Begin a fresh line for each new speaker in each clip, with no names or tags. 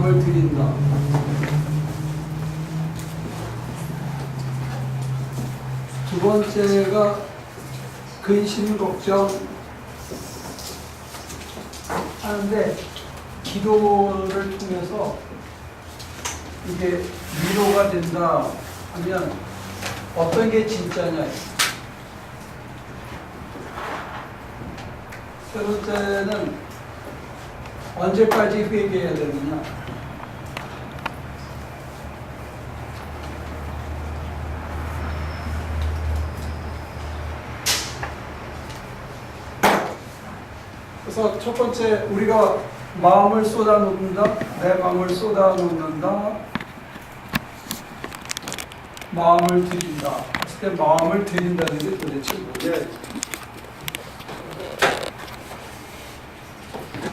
마음을 드린다. 두 번째가 근심 걱정 하는데 기도를 통해서 이게 위로가 된다 하면 어떤 게 진짜냐. 세 번째는 언제까지 회개해야 되느냐. 그래서 첫 번째 우리가 마음을 쏟아놓는다. 내 마음을 쏟아놓는다. 마음을 드린다. 그랬을 때 마음을 드린다는 게 도대체 뭐냐.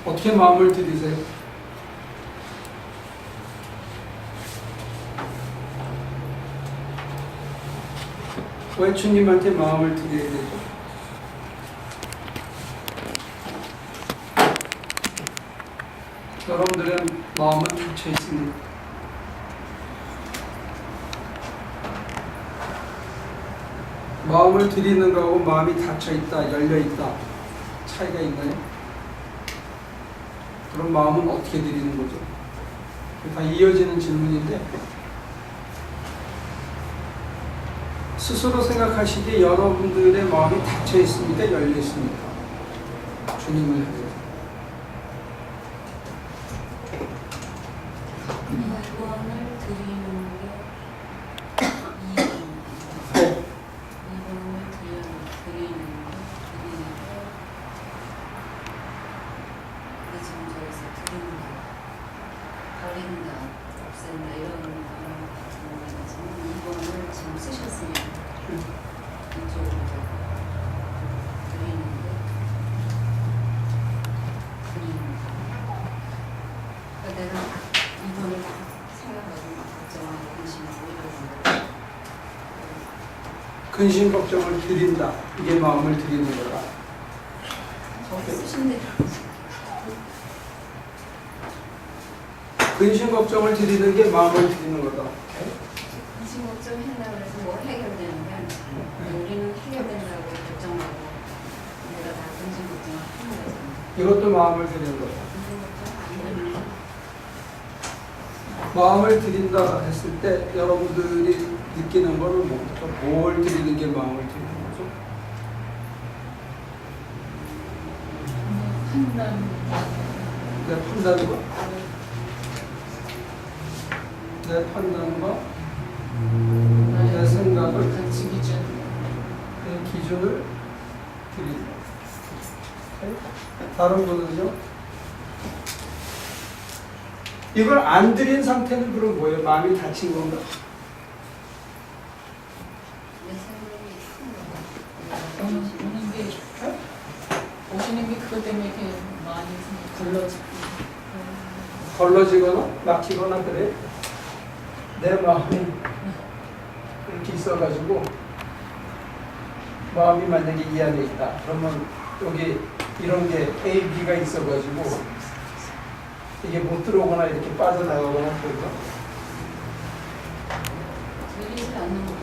어떻게 마음을 드리세요? 왜 주님한테 마음을 드려야 되죠? 여러분들의 마음은 닫혀 있습니다. 마음을 드리는 거하고 마음이 닫혀 있다, 열려 있다 차이가 있나요? 그럼 마음은 어떻게 드리는 거죠? 다 이어지는 질문인데 스스로 생각하시기에 여러분들의 마음이 닫혀 있습니까? 열려 있습니까? 주님을 향해서.
이번을 드리는 게
네.
이번을 드리는 게 지금 저기서 드린다, 버린다, 없앤다 이런 단어 같은 거는 이번을 지금 쓰셨으니까 이쪽으로 드리는 게 그러니까 내가 이번을 생각하고 막 걱정하고 근심하고 이러는 거
근심 걱정을 드린다. 이게 마음을 드리는 거다.
저기 쓰신 대로
근심 걱정을 드리는 게 마음을 드리는 거다.
근심 걱정했나 그래서 뭐 해결되는 게 아니라 우리는 해결된다고 걱정하고 내가 다 근심 걱정을 하는 거잖아.
이것도 마음을 드리는 거다.
근심 걱정 안 되는 거
마음을 드린다 했을 때 여러분들이 느끼는 거는 뭡니까? 뭘 드리는 게 마음을 드리는 거죠?
판단.
내 판단과 내 판단과 내 생각을
가치 기준.
내 기준을 드린다. 다른 분은요? 이걸 안 드린 상태는 그럼 뭐예요? 마음이 닫힌 건가?
내 생각이 큰 거.
오는 게 오시는 게 그것 때문에 이렇게 많이 걸러지고.
걸러지거나 막히거나 그래. 내 마음이 이렇게 있어가지고 마음이 만약에 이 안에 있다. 그러면 여기 이런 게 A, B가 있어가지고 이게 못 들어오거나 이렇게 빠져나가거나 그런가?
들리지 않는 거죠.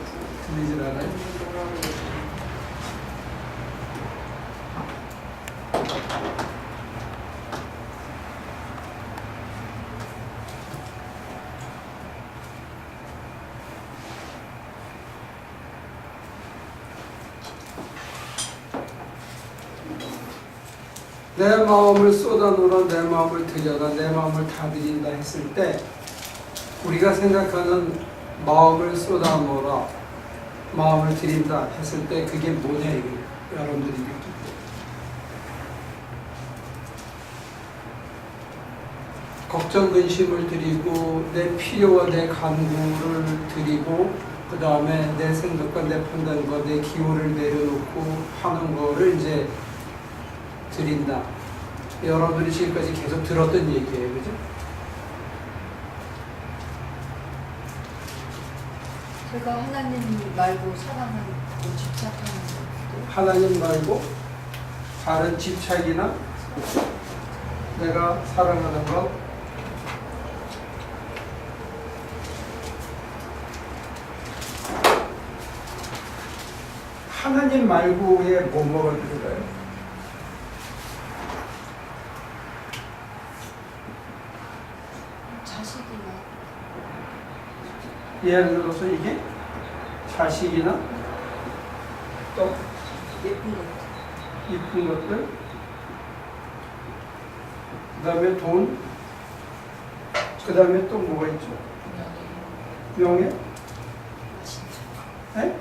들리질 않아요?
뭐라고 해야 되나?
내 마음을 쏟아놓으라, 내 마음을 드려라, 내 마음을 다 드린다 했을 때 우리가 생각하는 마음을 쏟아놓으라, 마음을 드린다 했을 때 그게 뭐냐 이게 여러분들이 느끼고 걱정 근심을 드리고 내 필요와 내 간구를 드리고 그 다음에 내 생각과 내 판단과 내 기호를 내려놓고 하는 거를 이제 드린다. 여러분들이 지금까지 계속 들었던 얘기예요. 그죠?
제가 하나님 말고 사랑하고 집착하는 것도
하나님 말고 다른 집착이나 내가 사랑하는 것 하나님 말고에 뭐가 들어가요?
자식이나
예를 들어서 이게 자식이나 또
예쁜 것.
이쁜 것들, 그 다음에 돈, 그 다음에 또 뭐가 있죠? 명예? 네?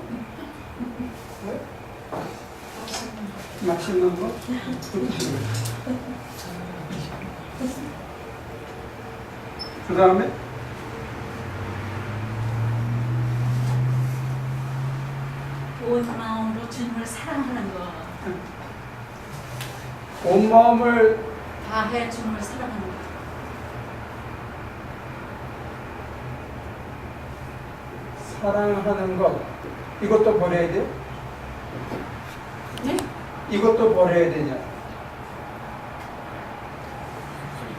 네? 맛있는 거? 그 다음에
온 마음으로 주님을 사랑하는 것.
온 마음을
다해 주님을 사랑하는 것.
사랑하는 것, 이것도 버려야 돼요?
네?
이것도 버려야 되냐?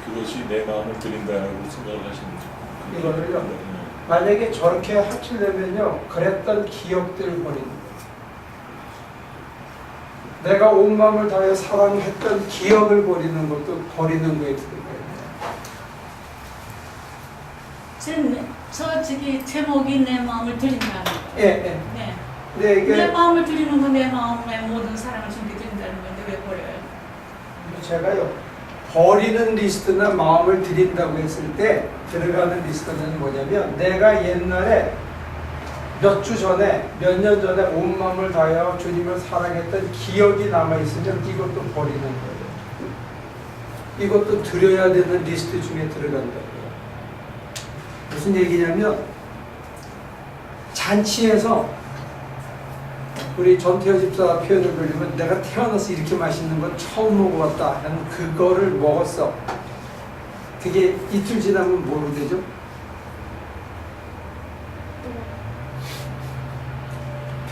그것이 내 마음을 드린다라고 생각을 하시는 거죠.
이거를요?
네.
만약에 저렇게 합치려면요, 그랬던 기억들을 버리는 거예요. 내가 온 마음을 다해 사랑했던 기억을 버리는 것도 버리는 거에 들어가요.
저기 제목이 내 마음을 드린다는 거.
예, 예.
네.
근데
내
이게
마음을 드리는 건 내 마음의 모든 사랑을 주님께 드린다는 건데 왜 버려요?
제가요, 버리는 리스트나 마음을 드린다고 했을 때 들어가는 리스트는 뭐냐면, 내가 옛날에 몇 주 전에, 몇 년 전에 온 마음을 다하여 주님을 사랑했던 기억이 남아있으면 이것도 버리는 거예요. 이것도 드려야 되는 리스트 중에 들어간다고요. 무슨 얘기냐면, 잔치에서 우리 전태호 집사 표현을 빌리면 내가 태어나서 이렇게 맛있는 건 처음 먹어봤다 하는 그거를 먹었어. 그게 이틀 지나면 뭐로 되죠?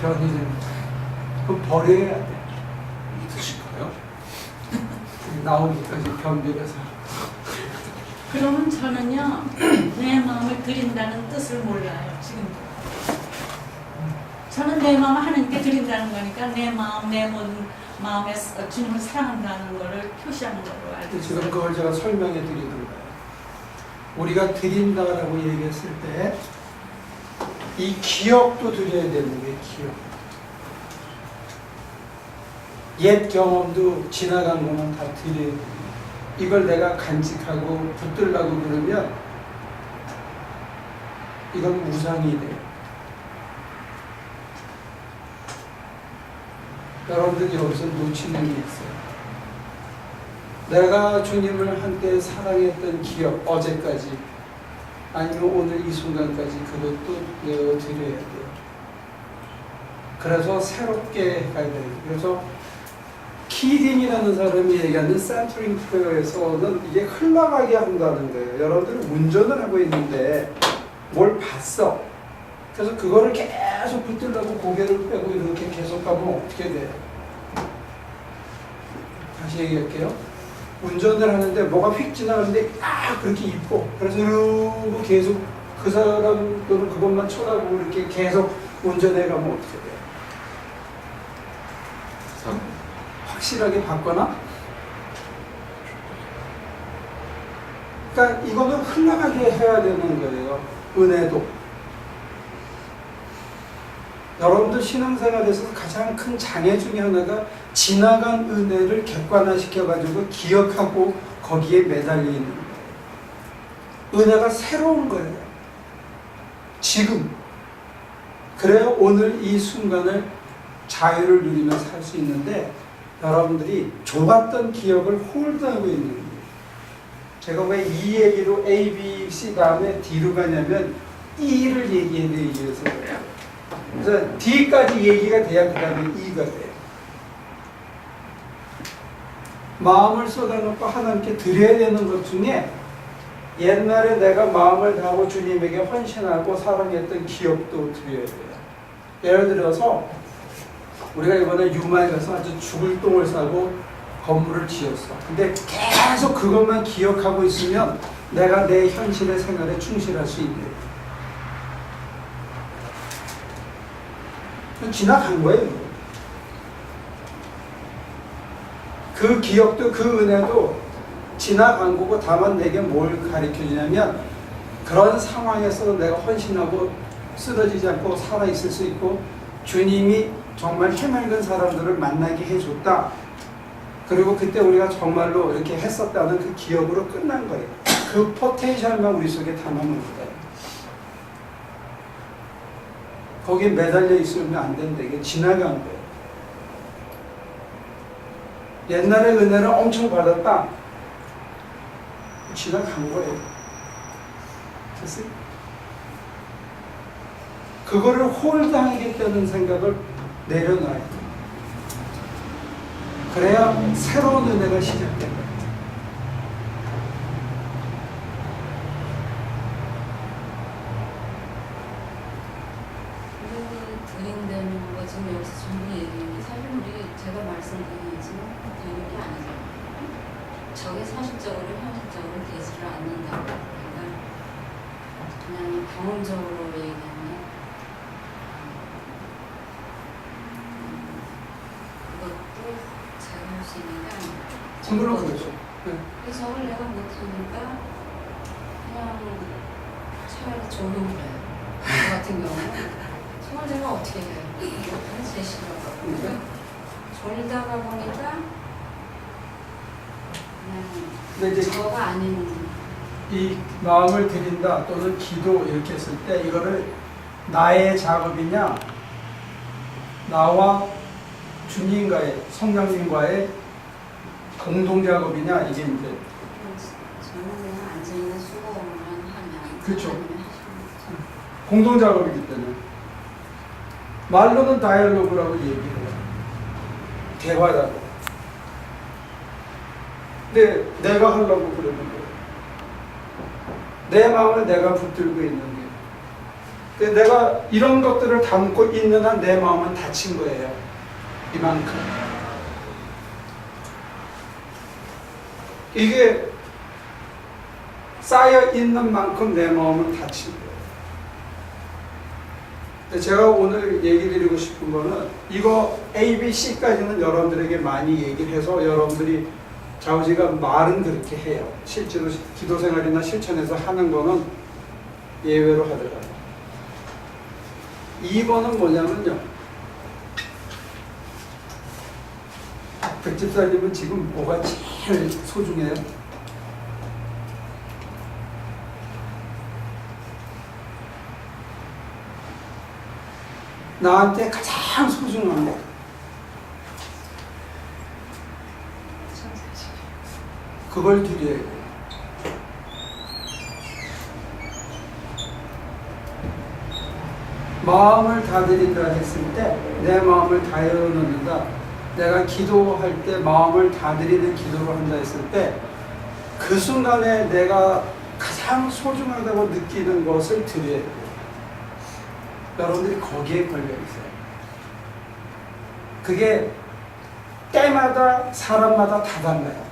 변이 됩니다. 그럼 버려야 돼.
이게 드실까요?
나오기까지 변비려서.
그러면 저는요 내 마음을 드린다는 뜻을 몰라요 지금도. 저는 내 마음을 하나님께 드린다는 거니까 내 마음, 내 모든 마음에 주님을 사랑한다는 것을 표시하는 걸로 알고
근데 지금
있어요.
그걸 제가 설명해 드리는 거예요. 우리가 드린다라고 얘기했을 때 이 기억도 드려야 되는 거예요. 기억. 옛 경험도 지나간 거는 다 드려야 돼요. 이걸 내가 간직하고 붙들라고 그러면 이건 무상이 돼요. 여러분들이 여기서 놓치는 게 있어요. 내가 주님을 한때 사랑했던 기억, 어제까지 아니면 오늘 이 순간까지 그것도 내어드려야 돼요. 그래서 새롭게 가야 돼요. 그래서 키딩이라는 사람이 얘기하는 센터링 프레어에서는 이게 흘러가게 한다는 거예요. 여러분들은 운전을 하고 있는데 뭘 봤어. 그래서 그거를 계속 붙들려고 고개를 빼고 이렇게 계속 가면 어떻게 돼요? 다시 얘기할게요. 운전을 하는데 뭐가 휙 지나가는데 그렇게 이뻐. 그래서 이러고 계속 그 사람 또는 그것만 쳐다보고 이렇게 계속 운전해 가면 어떻게 돼요? 확실하게 봤거나, 그러니까 이거는 흘러가게 해야 되는 거예요. 은혜도. 여러분들 신앙생활에서 가장 큰 장애 중에 하나가 지나간 은혜를 객관화시켜가지고 기억하고 거기에 매달려 있는 거예요. 은혜가 새로운 거예요. 지금. 그래야 오늘 이 순간을 자유를 누리면서 살 수 있는데 여러분들이 좋았던 기억을 홀드하고 있는 거예요. 제가 왜 이 얘기로 A, B, C 다음에 D로 가냐면 E를 얘기하기 위해서 그래요. 그래서 D까지 얘기가 돼야 그 다음에 E가 돼요. 마음을 쏟아놓고 하나님께 드려야 되는 것 중에 옛날에 내가 마음을 다하고 주님에게 헌신하고 사랑했던 기억도 드려야 돼요. 예를 들어서 우리가 이번에 유마에 가서 아주 죽을 똥을 싸고 건물을 지었어. 근데 계속 그것만 기억하고 있으면 내가 내 현실의 생활에 충실할 수 있는. 지나간 거예요. 그 기억도 그 은혜도 지나간 거고 다만 내게 뭘 가르쳐 주냐면 그런 상황에서 내가 헌신하고 쓰러지지 않고 살아있을 수 있고 주님이 정말 해맑은 사람들을 만나게 해줬다. 그리고 그때 우리가 정말로 이렇게 했었다는 그 기억으로 끝난 거예요. 그 포텐셜만 우리 속에 담아놓은 거예요. 거기에 매달려 있으면 안 된다. 이게 지나간 거예요. 옛날에 은혜를 엄청 받았다. 지나간 거예요. 됐어요? 그거를 홀당하겠다는 생각을 내려놔야 돼요. 그래야 새로운 은혜가 시작된 거예요.
드린다는 거 지금 여기서 전부 얘기했는데 사실 우리 제가 말씀드린 지금 드리는 게 아니잖아요. 저게 사실적으로 현실적으로 되지를 않는다고. 그러니까 그냥 경험적으로 얘기하면 그것도 제가 할 수 있는 게 아니에요.
물론 그렇죠. 네.
그래서 저걸 내가 못하니까 그냥 차라리 조용해요. 저 같은 경우는 정말 내가 어떻게 해요? 제 싫어서 졸다가 보니까
근데
그냥
이제
저가 아닌
이 마음을 드린다 또는 기도 이렇게 했을 때 이거를 나의 작업이냐 나와 주님과의 성령님과의 공동 작업이냐 이게 이제
저는 그냥 앉아있는 수고만 하면
그렇죠.
하나님이 하시는 거죠.
공동 작업이기 때문에 말로는 다이얼로그라고 얘기해요. 대화라고. 근데 내가 하려고 그러는 거예요. 내 마음을 내가 붙들고 있는 게. 근데 내가 이런 것들을 담고 있는 한 내 마음은 닫힌 거예요. 이만큼. 이게 쌓여 있는 만큼 내 마음은 닫힌 거예요. 근데 제가 오늘 얘기 드리고 싶은 거는 이거 A, B, C까지는 여러분들에게 많이 얘기를 해서 여러분들이 좌우지가 말은 그렇게 해요. 실제로 기도 생활이나 실천에서 하는 거는 예외로 하더라고요. 2번은 뭐냐면요. 백집사님은 지금 뭐가 제일 소중해요? 나한테 가장 소중한 거. 그걸 드려야 돼요. 마음을 다 드린다 했을 때 내 마음을 다 열어놓는다. 내가 기도할 때 마음을 다 드리는 기도를 한다 했을 때 그 순간에 내가 가장 소중하다고 느끼는 것을 드려야 돼요. 여러분들이 거기에 걸려 있어요. 그게 때마다 사람마다 다 달라요.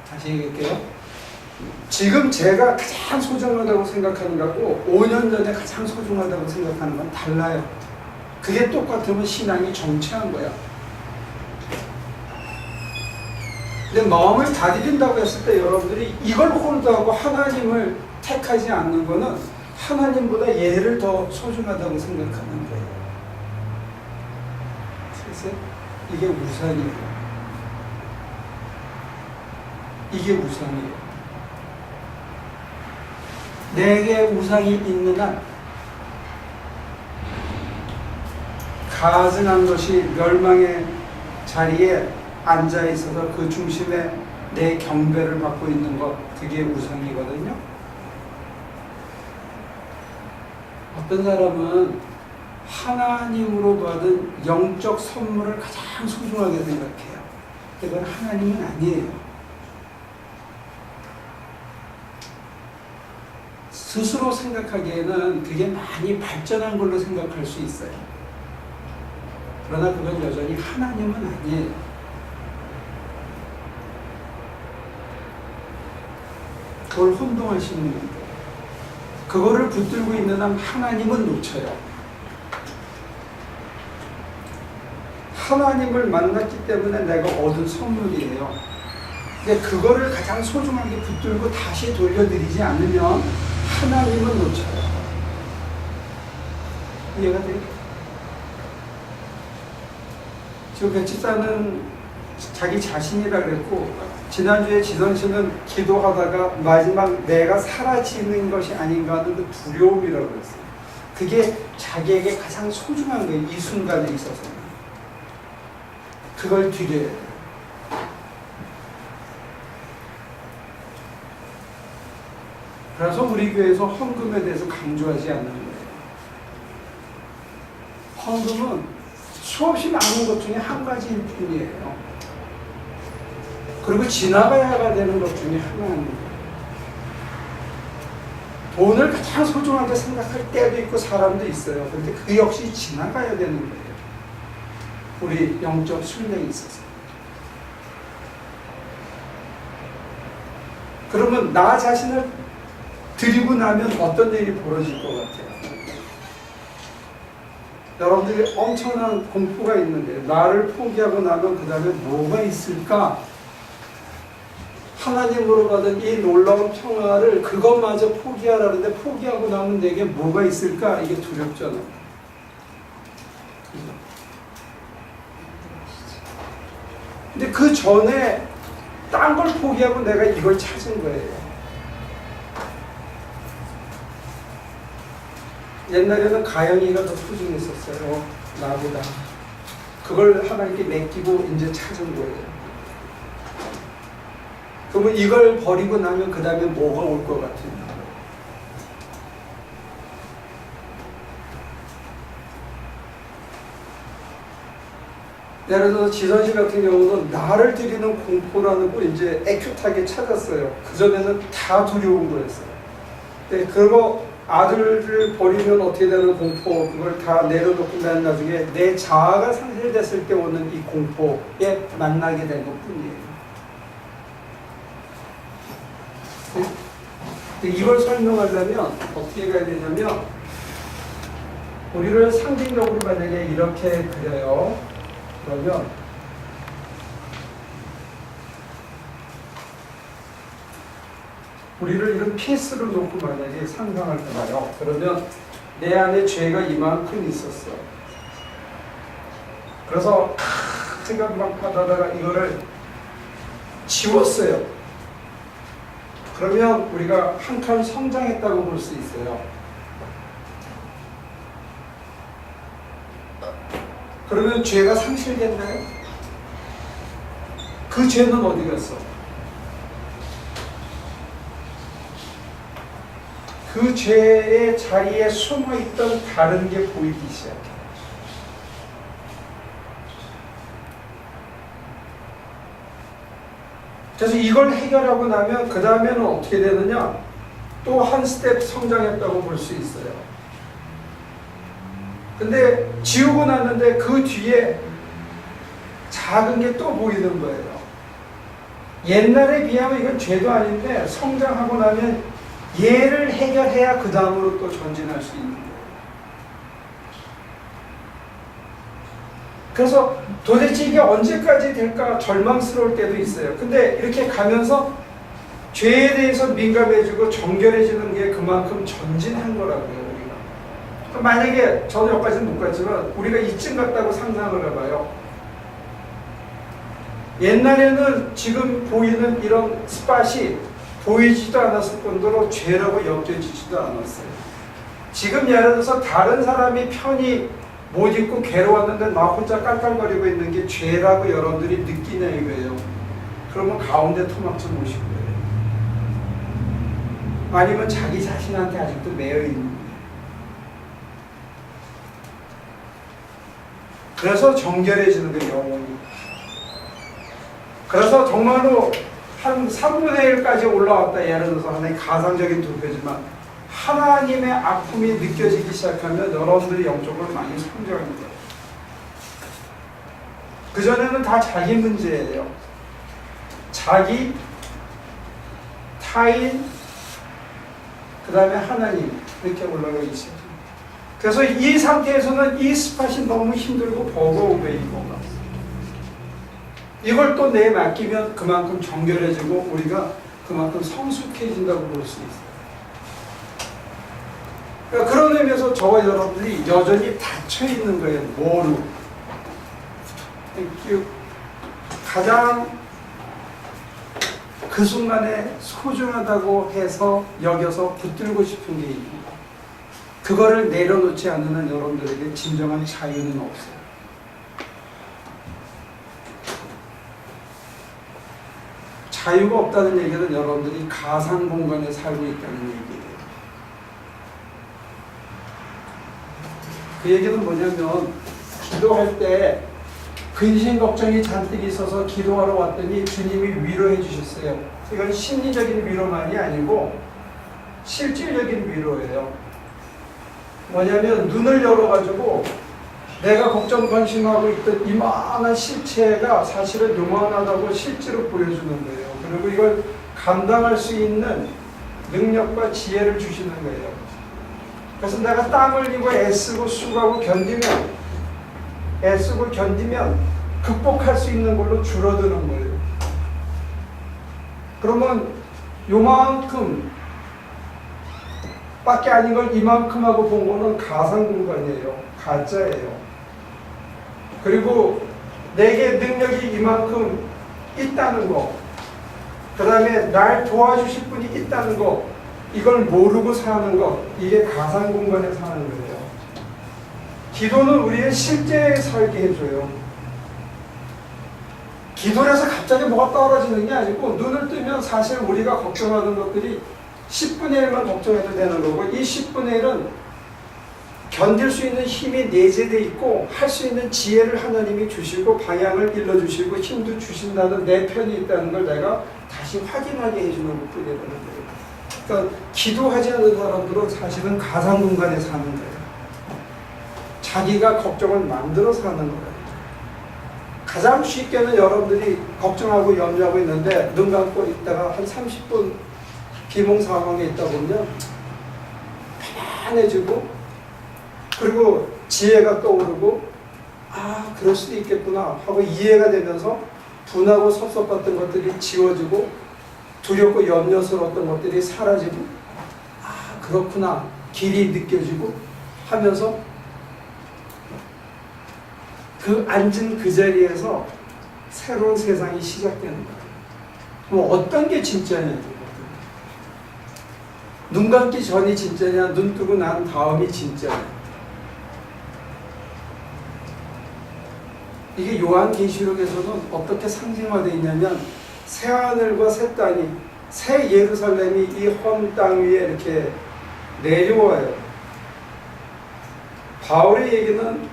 다시 얘기할게요. 지금 제가 가장 소중하다고 생각하는 거하고 5년 전에 가장 소중하다고 생각하는 건 달라요. 그게 똑같으면 신앙이 정체한 거야. 근데 마음을 다 드린다고 했을 때 여러분들이 이걸 홀드하고 하나님을 택하지 않는 거는 하나님보다 얘를 더 소중하다고 생각하는 거예요. 그래서 이게 우상이에요. 이게 우상이에요. 내게 우상이 있는 한 가증한 것이 멸망의 자리에 앉아 있어서 그 중심에 내 경배를 받고 있는 것, 그게 우상이거든요. 어떤 사람은 하나님으로 받은 영적 선물을 가장 소중하게 생각해요. 그건 하나님은 아니에요. 스스로 생각하기에는 그게 많이 발전한 걸로 생각할 수 있어요. 그러나 그건 여전히 하나님은 아니에요. 그걸 혼동하시는 건데 그거를 붙들고 있는 한 하나님은 놓쳐요. 하나님을 만났기 때문에 내가 얻은 선물이에요. 근데 그거를 가장 소중하게 붙들고 다시 돌려드리지 않으면 하나님은 놓쳐요. 이해가 돼요? 지금 백지사는 자기 자신이라 그랬고, 지난주에 지선 씨는 기도하다가 마지막 내가 사라지는 것이 아닌가 하는 그 두려움이라고 그랬어요. 그게 자기에게 가장 소중한 거예요. 이 순간에 있어서는. 그걸 드려야 돼요. 그래서 우리 교회에서 헌금에 대해서 강조하지 않는 거예요. 헌금은 수없이 많은 것 중에 한 가지일 뿐이에요. 그리고 지나가야 되는 것 중에 하나입니다. 돈을 가장 소중하게 생각할 때도 있고 사람도 있어요. 그런데 그 역시 지나가야 되는 거예요. 우리 영적 순례에 있어서. 그러면 나 자신을 드리고 나면 어떤 일이 벌어질 것 같아요? 여러분들이 엄청난 공포가 있는데, 나를 포기하고 나면 그 다음에 뭐가 있을까? 하나님으로 받은 이 놀라운 평화를 그것마저 포기하라는데 포기하고 나면 내게 뭐가 있을까? 이게 두렵잖아요. 근데 그 전에 딴 걸 포기하고 내가 이걸 찾은 거예요. 옛날에는 가영이가 더 소중했었어요. 나보다. 그걸 하나님께 맡기고 이제 찾은 거예요. 그러면 이걸 버리고 나면 그 다음에 뭐가 올 것 같은가? 예를 들어서 지선씨 같은 경우는 나를 드리는 공포라는 걸 이제 애큐트하게 찾았어요. 그전에는 다 두려운 거였어요. 네, 그거 아들을 버리면 어떻게 되는 공포, 그걸 다 내려놓고 난 나중에 내 자아가 상실됐을 때 오는 이 공포에 만나게 된 것 뿐이에요. 이걸 설명하려면 어떻게 가야 되냐면, 우리를 상징적으로 만약에 이렇게 그려요. 그러면 우리를 이런 피스를 놓고 만약에 상상을 해봐요. 그러면 내 안에 죄가 이만큼 있었어. 그래서 생각 막 하다가 이거를 지웠어요. 그러면 우리가 한 칸 성장했다고 볼 수 있어요. 그러면 죄가 상실됐나요? 그 죄는 어디 갔어? 그 죄의 자리에 숨어있던 다른 게 보이기 시작해요. 그래서 이걸 해결하고 나면 그 다음에는 어떻게 되느냐? 또 한 스텝 성장했다고 볼 수 있어요. 근데 지우고 났는데 그 뒤에 작은 게 또 보이는 거예요. 옛날에 비하면 이건 죄도 아닌데 성장하고 나면 얘를 해결해야 그 다음으로 또 전진할 수 있는 거예요. 그래서 도대체 이게 언제까지 될까 절망스러울 때도 있어요. 근데 이렇게 가면서 죄에 대해서 민감해지고 정결해지는 게 그만큼 전진한 거라고요. 우리가. 만약에 저는 여기까지는 못 갔지만 우리가 이쯤 갔다고 상상을 해봐요. 옛날에는 지금 보이는 이런 스팟이 보이지도 않았을 뿐더러 죄라고 여겨지지도 않았어요. 지금 예를 들어서 다른 사람이 편히 못 입고 괴로웠는데 나 혼자 깔깔거리고 있는 게 죄라고 여러분들이 느끼냐 이거예요. 그러면 가운데 토막좀 모시고 그래요. 아니면 자기 자신한테 아직도 매여 있는 거예요. 그래서 정결해지는 거예요, 영혼이. 그래서 정말로 한 3분의 1까지 올라왔다. 예를 들어서 하나의 가상적인 도표지만 하나님의 아픔이 느껴지기 시작하면 여러분들이 영적으로 많이 성장합니다. 그전에는 다 자기 문제예요. 자기, 타인, 그 다음에 하나님 이렇게 올라가기 시작합니다. 그래서 이 상태에서는 이 스팟이 너무 힘들고 버거운 거예요. 이거가. 이걸 또 내에 맡기면 그만큼 정결해지고 우리가 그만큼 성숙해진다고 볼 수 있어요. 그러니까 그런 의미에서 저와 여러분들이 여전히 닫혀 있는 거예요. 뭐로? 가장 그 순간에 소중하다고 해서 여겨서 붙들고 싶은 게 있고 그거를 내려놓지 않는 여러분들에게 진정한 자유는 없어요. 자유가 없다는 얘기는 여러분들이 가상 공간에 살고 있다는 얘기예요. 그 얘기는 뭐냐면 기도할 때 근심 걱정이 잔뜩 있어서 기도하러 왔더니 주님이 위로해 주셨어요. 이건 심리적인 위로만이 아니고 실질적인 위로예요. 뭐냐면 눈을 열어가지고 내가 걱정 관심하고 있던 이만한 실체가 사실은 요만하다고 실제로 보여주는 거예요. 그리고 이걸 감당할 수 있는 능력과 지혜를 주시는 거예요. 그래서 내가 땀 흘리고 애쓰고 수고하고 견디면 극복할 수 있는 걸로 줄어드는 거예요. 그러면 요만큼 밖에 아닌 걸 이만큼 하고 본 거는 가상 공간이에요. 가짜예요. 그리고 내게 능력이 이만큼 있다는 거, 그 다음에 날 도와주실 분이 있다는 거, 이걸 모르고 사는 것, 이게 가상 공간에 사는 거예요. 기도는 우리의 실제 살게 해줘요. 기도를 해서 갑자기 뭐가 떨어지는 게 아니고 눈을 뜨면 사실 우리가 걱정하는 것들이 10분의 1만 걱정해도 되는 거고 이 10분의 1은 견딜 수 있는 힘이 내재되어 있고 할 수 있는 지혜를 하나님이 주시고 방향을 일러주시고 힘도 주신다는 내 편이 있다는 걸 내가 다시 확인하게 해주는 것뿐이 되는 거예요. 그러니까 기도하지 않는 사람들은 사실은 가상 공간에 사는 거예요. 자기가 걱정을 만들어 사는 거예요. 가장 쉽게는 여러분들이 걱정하고 염려하고 있는데 눈 감고 있다가 한 30분 비몽 상황에 있다 보면 편안해지고 그리고 지혜가 떠오르고 아 그럴 수도 있겠구나 하고 이해가 되면서 분하고 섭섭했던 것들이 지워지고 두렵고 염려스러웠던 것들이 사라지고 아 그렇구나 길이 느껴지고 하면서 그 앉은 그 자리에서 새로운 세상이 시작되는 거예요. 그럼 어떤 게 진짜냐? 눈 감기 전이 진짜냐? 눈 뜨고 난 다음이 진짜냐? 이게 요한계시록에서는 어떻게 상징화되어 있냐면 새하늘과 새 땅이 새 예루살렘이 이 험 땅 위에 이렇게 내려와요. 바울의 얘기는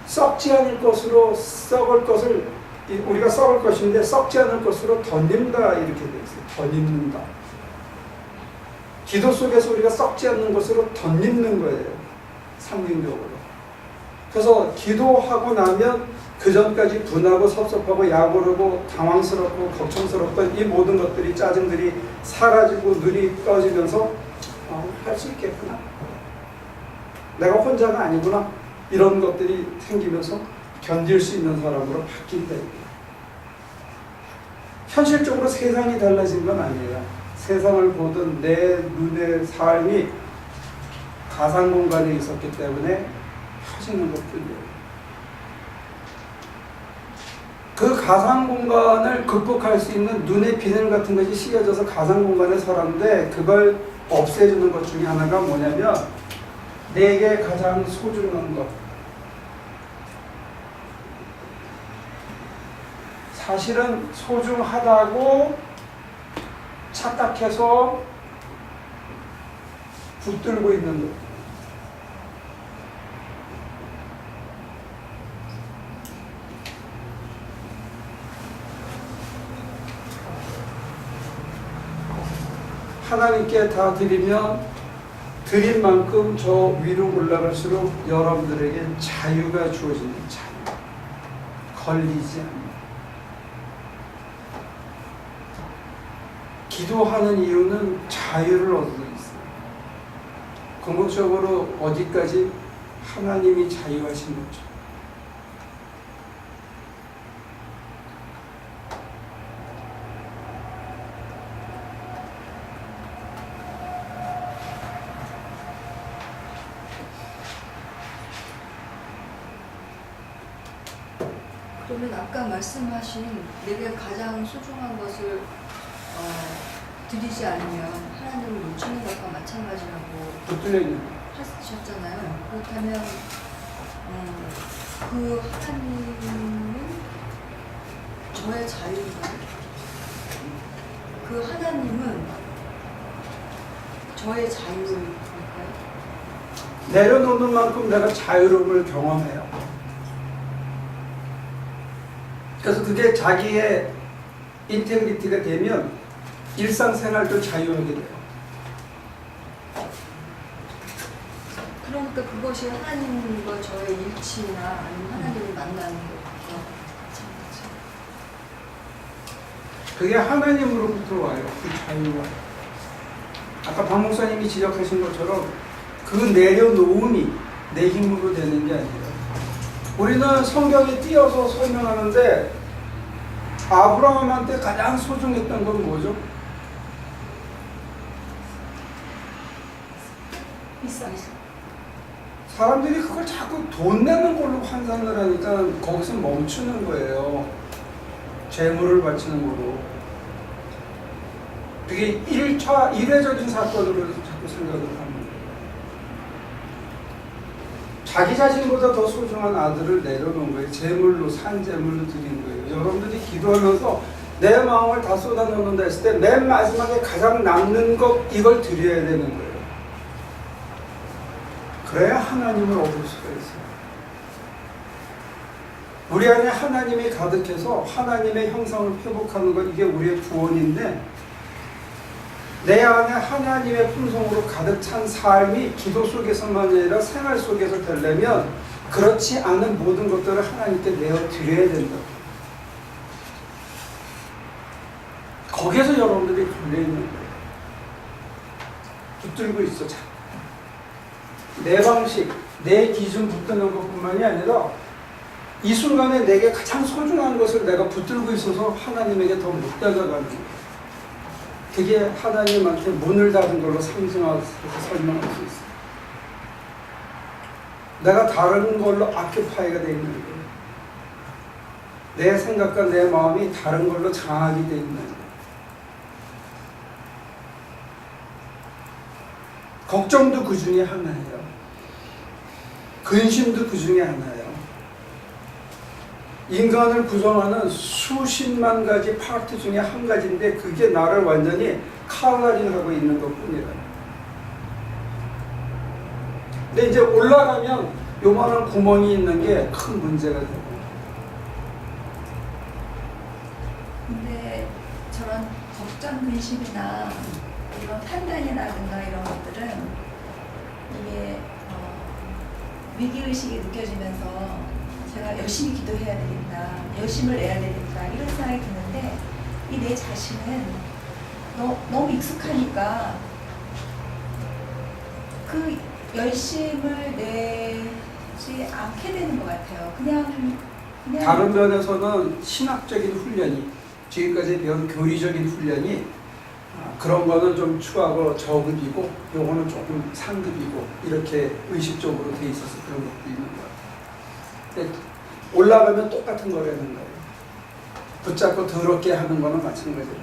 썩지 않을 것으로 썩을 것을 우리가 썩을 것인데 썩지 않을 것으로 덧입는다 이렇게 되어 있어요. 덧입는다. 기도 속에서 우리가 썩지 않는 것으로 덧입는 거예요. 상징적으로. 그래서 기도하고 나면 그 전까지 분하고 섭섭하고 약오르고 당황스럽고 걱정스럽던 이 모든 것들이 짜증들이 사라지고 눈이 떠지면서 할 수 있겠구나. 내가 혼자가 아니구나. 이런 것들이 생기면서 견딜 수 있는 사람으로 바뀐다. 현실적으로 세상이 달라진 건 아니에요. 세상을 보던 내 눈의 삶이 가상 공간에 있었기 때문에 펴지는 것뿐이에요. 그 가상 공간을 극복할 수 있는 눈의 비늘 같은 것이 씌워져서 가상 공간에 서는데 그걸 없애주는 것 중에 하나가 뭐냐면 내게 가장 소중한 것. 사실은 소중하다고 착각해서 붙들고 있는 것. 하나님께 다 드리면 드린 만큼 저 위로 올라갈수록 여러분들에게 자유가 주어지는 자유. 걸리지 않는. 기도하는 이유는 자유를 얻고 있어요. 궁극적으로 어디까지 하나님이 자유하신 거죠.
그러면 아까 말씀하신 내게 가장 소중한 것을 드리지 않으면 하나님을 놓치는 것과 마찬가지라고
붙들려있는
하셨잖아요. 그렇다면 그 하나님은 저의 자유인가요? 그 하나님은 저의 자유일까요?
내려놓는 만큼 내가 자유로움을 경험해요. 그래서 그게 자기의 인테그리티가 되면 일상생활도 자유하게 돼요.
그러니까 그것이 하나님과 저의 일치나 아니면 하나님을 만나는 거죠.
그게 하나님으로부터 와요. 그 자유가. 아까 박 목사님이 지적하신 것처럼 그 내려놓음이 내 힘으로 되는 게 아니에요. 우리는 성경에 띄어서 설명하는데 아브라함한테 가장 소중했던 건 뭐죠?
있어.
사람들이 그걸 자꾸 돈 내는 걸로 환산을 하니까 거기서 멈추는 거예요. 재물을 바치는 걸로. 그게 일회적인 사건으로 자꾸 생각을 합니다. 자기 자신보다 더 소중한 아들을 내려놓은 거예요. 재물로, 산재물로 드린 거예요. 여러분들이 기도하면서 내 마음을 다 쏟아놓는다 했을 때 맨 마지막에 가장 남는 것, 이걸 드려야 되는 거예요. 그래야 하나님을 얻을 수가 있어요. 우리 안에 하나님이 가득해서 하나님의 형상을 회복하는 것, 이게 우리의 구원인데, 내 안에 하나님의 품성으로 가득 찬 삶이 기도 속에서만 아니라 생활 속에서 되려면 그렇지 않은 모든 것들을 하나님께 내어드려야 된다. 거기에서 여러분들이 걸려있는 거예요. 붙들고 있어. 내 방식, 내 기준 붙드는 것뿐만이 아니라 이 순간에 내게 가장 소중한 것을 내가 붙들고 있어서 하나님에게 더 못 다가가는 거예요. 그게 하나님한테 문을 닫은 걸로 상징해서 설명할 수 있어요. 내가 다른 걸로 아큐파이가 되어 있는 거예요. 내 생각과 내 마음이 다른 걸로 장악이 되어 있는 거예요. 걱정도 그 중에 하나예요. 근심도 그 중에 하나예요. 인간을 구성하는 수십만 가지 파트 중에 한 가지인데 그게 나를 완전히 카우나링하고 있는 것뿐이에요. 근데 이제 올라가면 요만한 구멍이 있는 게 큰 문제가 되고.
근데 저런 걱정, 근심이나 이런 판단이라든가 이런 것들은 이게 위기의식이 느껴지면서 제가 열심히 기도해야 되겠다, 열심을 내야 되겠다 이런 생각이 드는데 이 내 자신은 너무 익숙하니까 그 열심을 내지 않게 되는 것 같아요. 그냥
다른 면에서는 신학적인 훈련이, 지금까지 배운 교리적인 훈련이 그런 거는 좀 추하고 저급이고 요거는 조금 상급이고 이렇게 의식적으로 돼 있어서 그런 것도 있는 거예요. 근데 올라가면 똑같은 거라는 거예요. 붙잡고 더럽게 하는 거는 마찬가지로.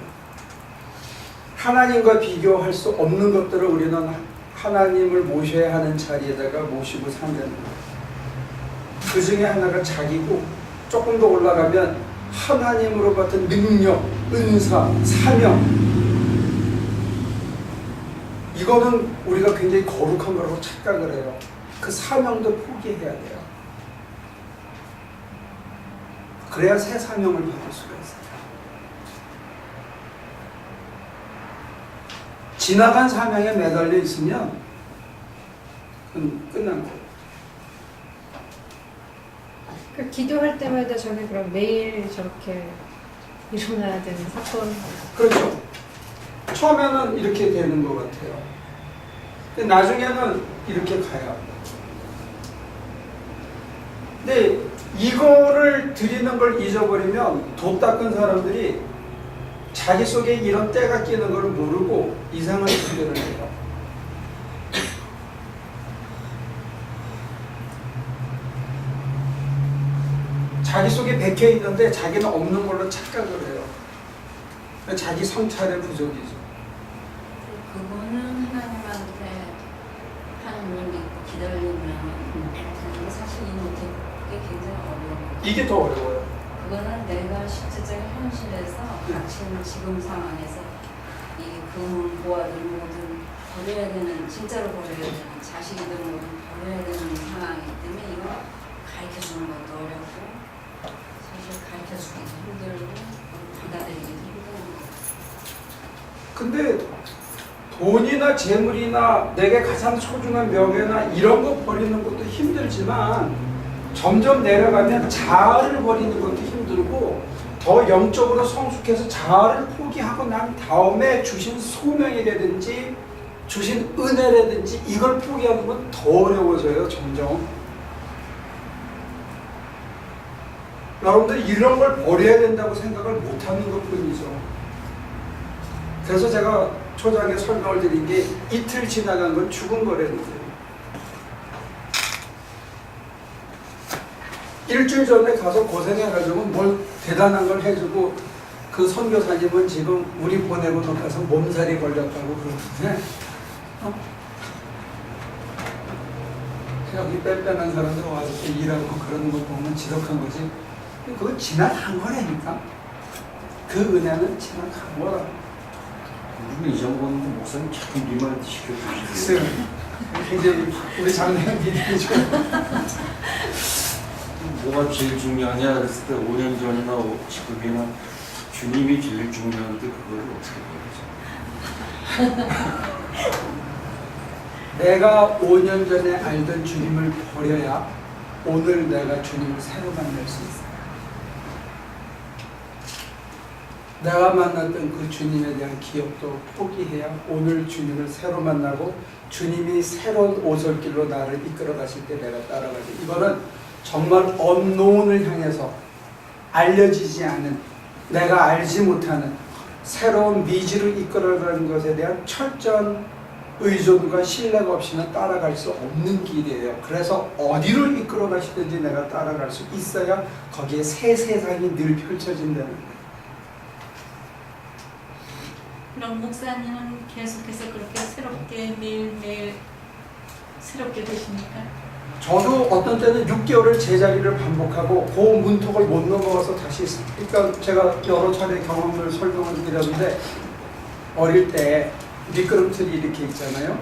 하나님과 비교할 수 없는 것들을 우리는 하나님을 모셔야 하는 자리에다가 모시고 산다는 거예요. 그 중에 하나가 자기고, 조금 더 올라가면 하나님으로 받은 능력, 은사, 사명, 이거는 우리가 굉장히 거룩한 거라고 착각을 해요. 그 사명도 포기해야 돼요. 그래야 새 사명을 받을 수가 있어요. 지나간 사명에 매달려 있으면 그건 끝난 거예요.
그 기도할 때마다 저는 그럼 매일 저렇게 일어나야 되는 사건.
그렇죠. 처음에는 이렇게 되는 것 같아요. 근데 나중에는 이렇게 가요. 근데 이거를 드리는 걸 잊어버리면 도 닦은 사람들이 자기 속에 이런 때가 끼는 걸 모르고 이상한 수련을 해요. 자기 속에 백혀 있는데 자기는 없는 걸로 착각을 해요. 자기 성찰의 부족이죠.
그거는 하나님한테 하나님을 믿고 기다리면 되는 사실 이 못해 그게 굉장히 어려워요.
이게 더 어려워요.
그거는 내가 실제적인 현실에서 닥치는 지금 상황에서 이 금은 보화들 모든 버려야 되는 진짜로 버려야 되는 자식이든 뭐든 버려야 되는 상황이기 때문에 이거 가르쳐주는 것도 어렵고 사실 가르쳐주기도 힘들고 받아들이기도 힘든 거.
근데 돈이나 재물이나 내게 가장 소중한 명예나 이런 거 버리는 것도 힘들지만 점점 내려가면 자아를 버리는 것도 힘들고 더 영적으로 성숙해서 자아를 포기하고 난 다음에 주신 소명이라든지 주신 은혜라든지 이걸 포기하는 건 더 어려워져요. 점점. 여러분들이 이런 걸 버려야 된다고 생각을 못하는 것뿐이죠. 그래서 제가 초장에 설명을 드린 게 이틀 지나간 건 죽은 거라는 거예요. 일주일 전에 가서 고생해가지고 뭘 대단한 걸 해주고 그 선교사님은 지금 우리 보내고 나서 몸살이 걸렸다고 그러는데 여기 빽빽한 사람들 와서 일하고 그러는 거 보면 지독한 거지. 그건 지나간 거라니까. 그 은혜는 지나간 거라.
우리는 이 정도는 목사님 자꾸 리마인드 시켜주시고
굉장히 우리 장례 믿음이죠.
뭐가 제일 중요하냐 그랬을 때 5년 전이나 지금이나 주님이 제일 중요한데 그걸 어떻게 버리죠?
내가 5년 전에 알던 주님을 버려야 오늘 내가 주님을 새로 만날 수 있어요. 내가 만났던 그 주님에 대한 기억도 포기해야 오늘 주님을 새로 만나고 주님이 새로운 오솔길로 나를 이끌어 가실 때 내가 따라가지. 이거는 정말 언노운을 향해서 알려지지 않은, 내가 알지 못하는 새로운 미지를 이끌어가는 것에 대한 철저한 의존과 신뢰가 없이는 따라갈 수 없는 길이에요. 그래서 어디를 이끌어 가시든지 내가 따라갈 수 있어야 거기에 새 세상이 늘 펼쳐진다는 거예요.
그럼 목사님은 계속해서 그렇게 새롭게 매일매일 새롭게 되십니까?
저도 어떤 때는 6개월을 제자리를 반복하고 그 문턱을 못 넘어가서 다시, 그러니까 제가 여러 차례 경험을 설명을 드렸는데 어릴 때 미끄럼틀이 이렇게 있잖아요.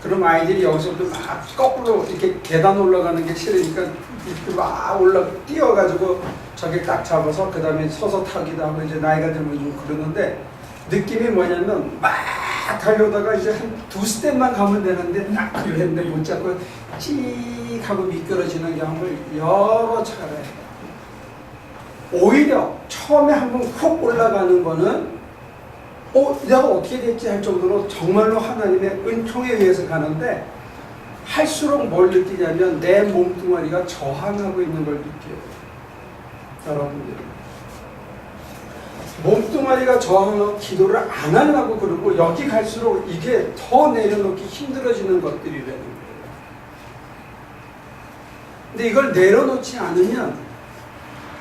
그럼 아이들이 여기서부터 막 거꾸로 이렇게 계단 올라가는 게 싫으니까 이렇게 막 뛰어가지고 저길 딱 잡아서 그 다음에 서서 타기도 하고 이제 나이가 들면 좀 그러는데 느낌이 뭐냐면 막 달려다가 이제 한 2스텝만 가면 되는데 딱 그랬는데 못 잡고 찍 하고 미끄러지는 경험을 여러 차례 해요. 오히려 처음에 한번 훅 올라가는 거는 내가 어떻게 됐지 할 정도로 정말로 하나님의 은총에 의해서 가는데 할수록 뭘 느끼냐면 내 몸뚱아리가 저항하고 있는 걸 느껴요. 여러분들 몸뚱아리가 저항하고 기도를 안 하려고 그러고 여기 갈수록 이게 더 내려놓기 힘들어지는 것들이라는 거예요. 근데 이걸 내려놓지 않으면,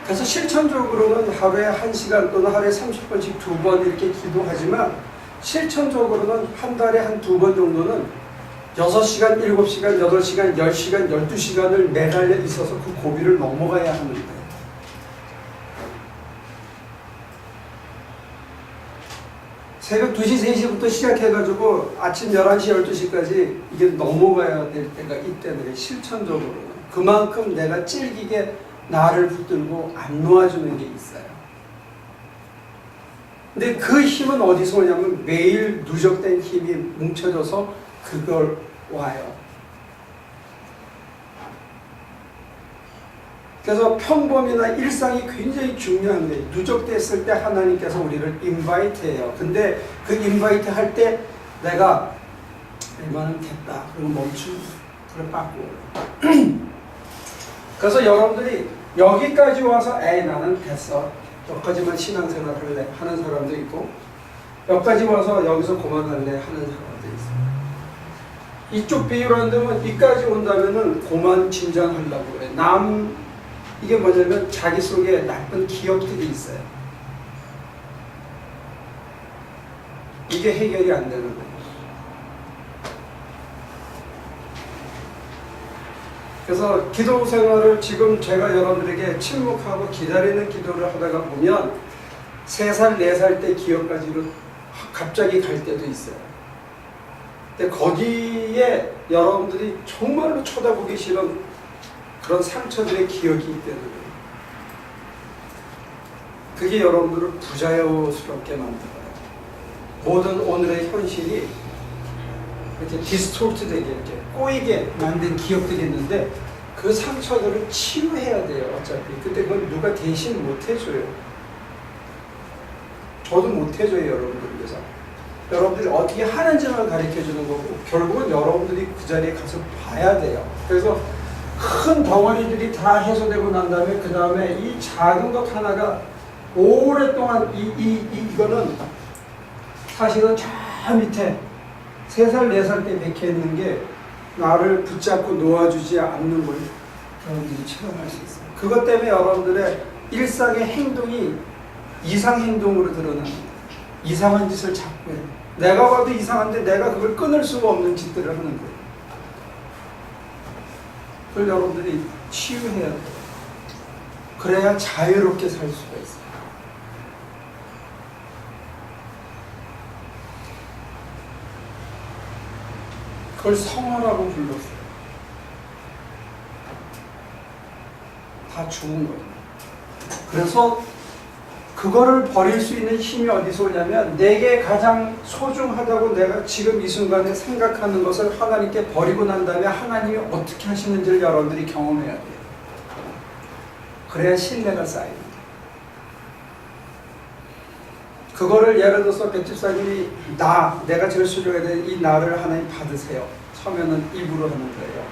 그래서 실천적으로는 하루에 1시간 또는 하루에 30분씩 2번 이렇게 기도하지만 실천적으로는 한 달에 한 2번 정도는 6시간, 7시간, 8시간, 10시간, 12시간을 매달려 있어서 그 고비를 넘어가야 하는 거예요. 새벽 2시, 3시부터 시작해가지고 아침 11시, 12시까지 이게 넘어가야 될 때가 있다는 실천적으로는. 그만큼 내가 찔기게 나를 붙들고 안 놓아주는 게 있어요. 근데 그 힘은 어디서 오냐면 매일 누적된 힘이 뭉쳐져서 그걸 와요. 그래서 평범이나 일상이 굉장히 중요한데 누적됐을 때 하나님께서 우리를 인바이트해요. 근데 그 인바이트 할 때 내가 이만은 됐다. 그리고 멈추고 그걸 빠꾸. 그래서 여러분들이 여기까지 와서 나는 됐어. 여기까지만 신앙생활을 할래 하는 사람도 있고 여기까지 와서 여기서 그만할래 하는 사람도 있어요. 이쪽 비유로 한다면 이까지 온다면은 고만 진장하려고 그래. 남 이게 뭐냐면 자기 속에 나쁜 기억들이 있어요. 이게 해결이 안 되는 거예요. 그래서 기도 생활을 지금 제가 여러분들에게 침묵하고 기다리는 기도를 하다가 보면 3살, 4살 때 기억까지로 갑자기 갈 때도 있어요. 근데 거기에 여러분들이 정말로 쳐다보기 싫은 그런 상처들의 기억이 있다는 거예요. 그게 여러분들을 부자연스럽게 만들어요. 모든 오늘의 현실이 이렇게 디스토트되게 이렇게 꼬이게 만든 기억들이 있는데 그 상처들을 치유해야 돼요. 어차피 근데 그건 누가 대신 못 해줘요. 저도 못 해줘요. 여러분들 위해서. 여러분들이 어떻게 하는지만 가르쳐 주는 거고 결국은 여러분들이 그 자리에 가서 봐야 돼요. 그래서 큰 덩어리들이 다 해소되고 난 다음에 그 다음에 이 작은 것 하나가 오랫동안 이거는 사실은 저 밑에 3살, 4살 때 박혀있는 게 나를 붙잡고 놓아주지 않는 걸 여러분들이 체험할 수 있어요. 그것 때문에 여러분들의 일상의 행동이 이상 행동으로 드러나는 거예요. 이상한 짓을 자꾸 해요. 내가 봐도 이상한데 내가 그걸 끊을 수가 없는 짓들을 하는 거예요. 그걸 여러분들이 치유해야 돼요. 그래야 자유롭게 살 수가 있어요. 그걸 성화라고 불렀어요. 다 죽은 거예요. 그래서 그거를 버릴 수 있는 힘이 어디서 오냐면 내게 가장 소중하다고 내가 지금 이 순간에 생각하는 것을 하나님께 버리고 난 다음에 하나님이 어떻게 하시는지를 여러분들이 경험해야 돼요. 그래야 신뢰가 쌓입니다. 그거를 예를 들어서 백집사님이 내가 제일 소중해야 되는 이 나를 하나님 받으세요. 처음에는 입으로 하는 거예요.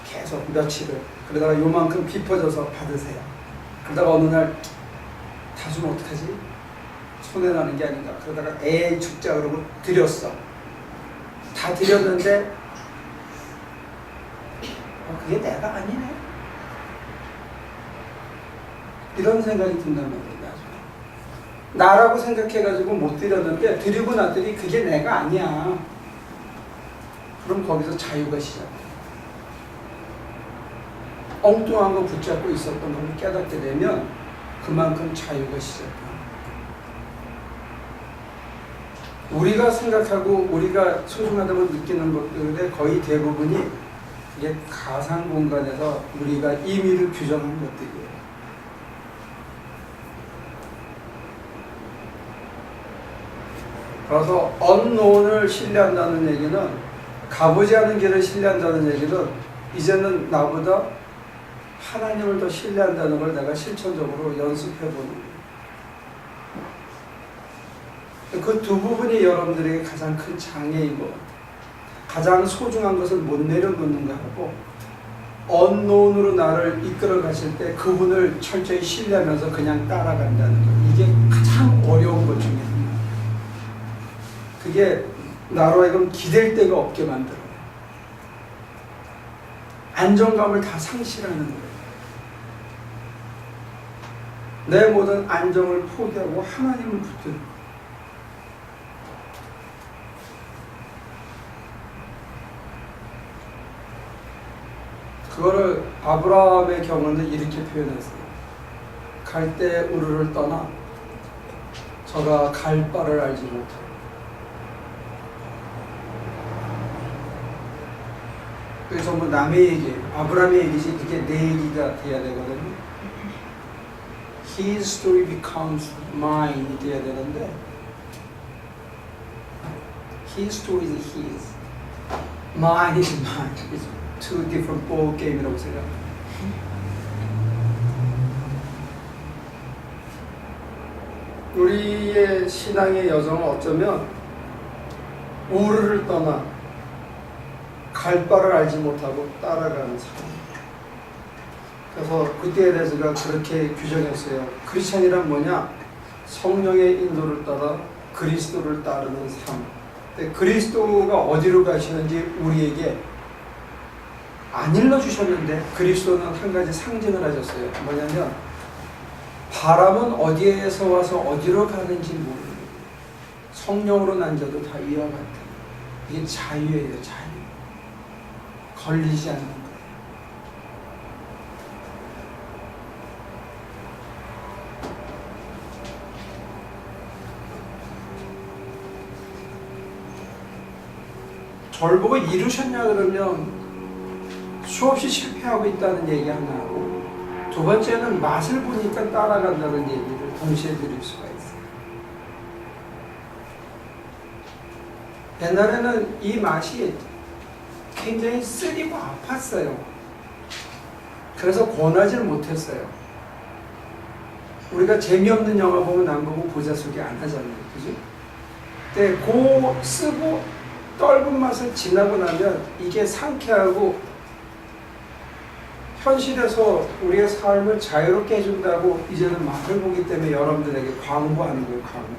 계속 며칠을. 그러다가 요만큼 깊어져서 받으세요. 그러다가 어느 날 다 주면 어떡하지? 손해나는 게 아닌가. 그러다가 에이 죽자 그러고 드렸어. 다 드렸는데 그게 내가 아니네. 이런 생각이 든단 말이에요. 나라고 생각해가지고 못 드렸는데 드리고 났더니 그게 내가 아니야. 그럼 거기서 자유가 시작돼요. 엉뚱한 거 붙잡고 있었던 걸 깨닫게 되면 그만큼 자유가 시작돼요. 우리가 생각하고 우리가 소중하다고 느끼는 것들의 거의 대부분이 이게 가상 공간에서 우리가 임의를 규정한 것들이에요. 그래서 언노운을 신뢰한다는 얘기는 가보지 않은 길을 신뢰한다는 얘기는 이제는 나보다 하나님을 더 신뢰한다는 걸 내가 실천적으로 연습해보는 거예요. 그 두 부분이 여러분들에게 가장 큰 장애인 것 같아요. 가장 소중한 것을 못 내려놓는 거하고 언노운으로 나를 이끌어 가실 때 그분을 철저히 신뢰하면서 그냥 따라간다는 것. 이게 가장 어려운 것 중에 하나예요. 그게 나로 하여금 기댈 데가 없게 만들어요. 안정감을 다 상실하는 거예요. 내 모든 안정을 포기하고 하나님을 붙드는 거예요. 그거를 아브라함의 경우는 이렇게 표현했어요. 갈대 우르를 떠나 저가 갈 바를 알지 못하고. 그게 전부 남의 얘기예요. 아브라함의 얘기지 그게 내 얘기가 돼야 되거든요. His story becomes mine 돼야 되는데 His story is his, mine is mine. It's two different ball game이라고 생각합니다. 우리의 신앙의 여정은 어쩌면 우르를 떠나 갈 바를 알지 못하고 따라가는 삶. 그래서 그때에 대해서 제가 그렇게 규정했어요. 크리스찬이란 뭐냐? 성령의 인도를 따라 그리스도를 따르는 삶. 근데 그리스도가 어디로 가시는지 우리에게 안 일러주셨는데 그리스도는 한 가지 상징을 하셨어요. 뭐냐면 바람은 어디에서 와서 어디로 가는지 모르는 성령으로 난 자도 다 이와 같다. 이게 자유예요. 자유. 걸리지 않는 거예요. 저를 보고 이루셨냐 그러면 수없이 실패하고 있다는 얘기 하나 하고, 두 번째는 맛을 보니까 따라간다는 얘기를 동시에 드릴 수가 있어요. 옛날에는 이 맛이 굉장히 쓰리고 아팠어요. 그래서 권하지를 못했어요. 우리가 재미없는 영화 보면 안 보고 보자 소리 안 하잖아요. 그죠? 근데 그 쓰고 떫은 맛을 지나고 나면 이게 상쾌하고 현실에서 우리의 삶을 자유롭게 해준다고 이제는 맛을 보기 때문에 여러분들에게 광고하는 거예요. 광고.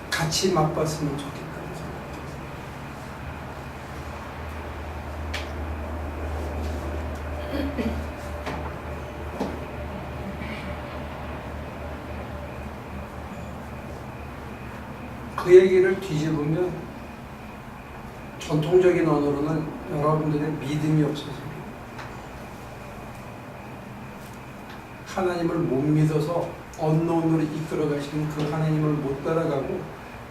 같이 맛봤으면 좋겠다는 생각. 그 얘기를 뒤집으면 전통적인 언어로는 여러분들의 믿음이 없어서 하나님을 못 믿어서 언노운으로 이끌어 가시는 그 하나님을 못 따라가고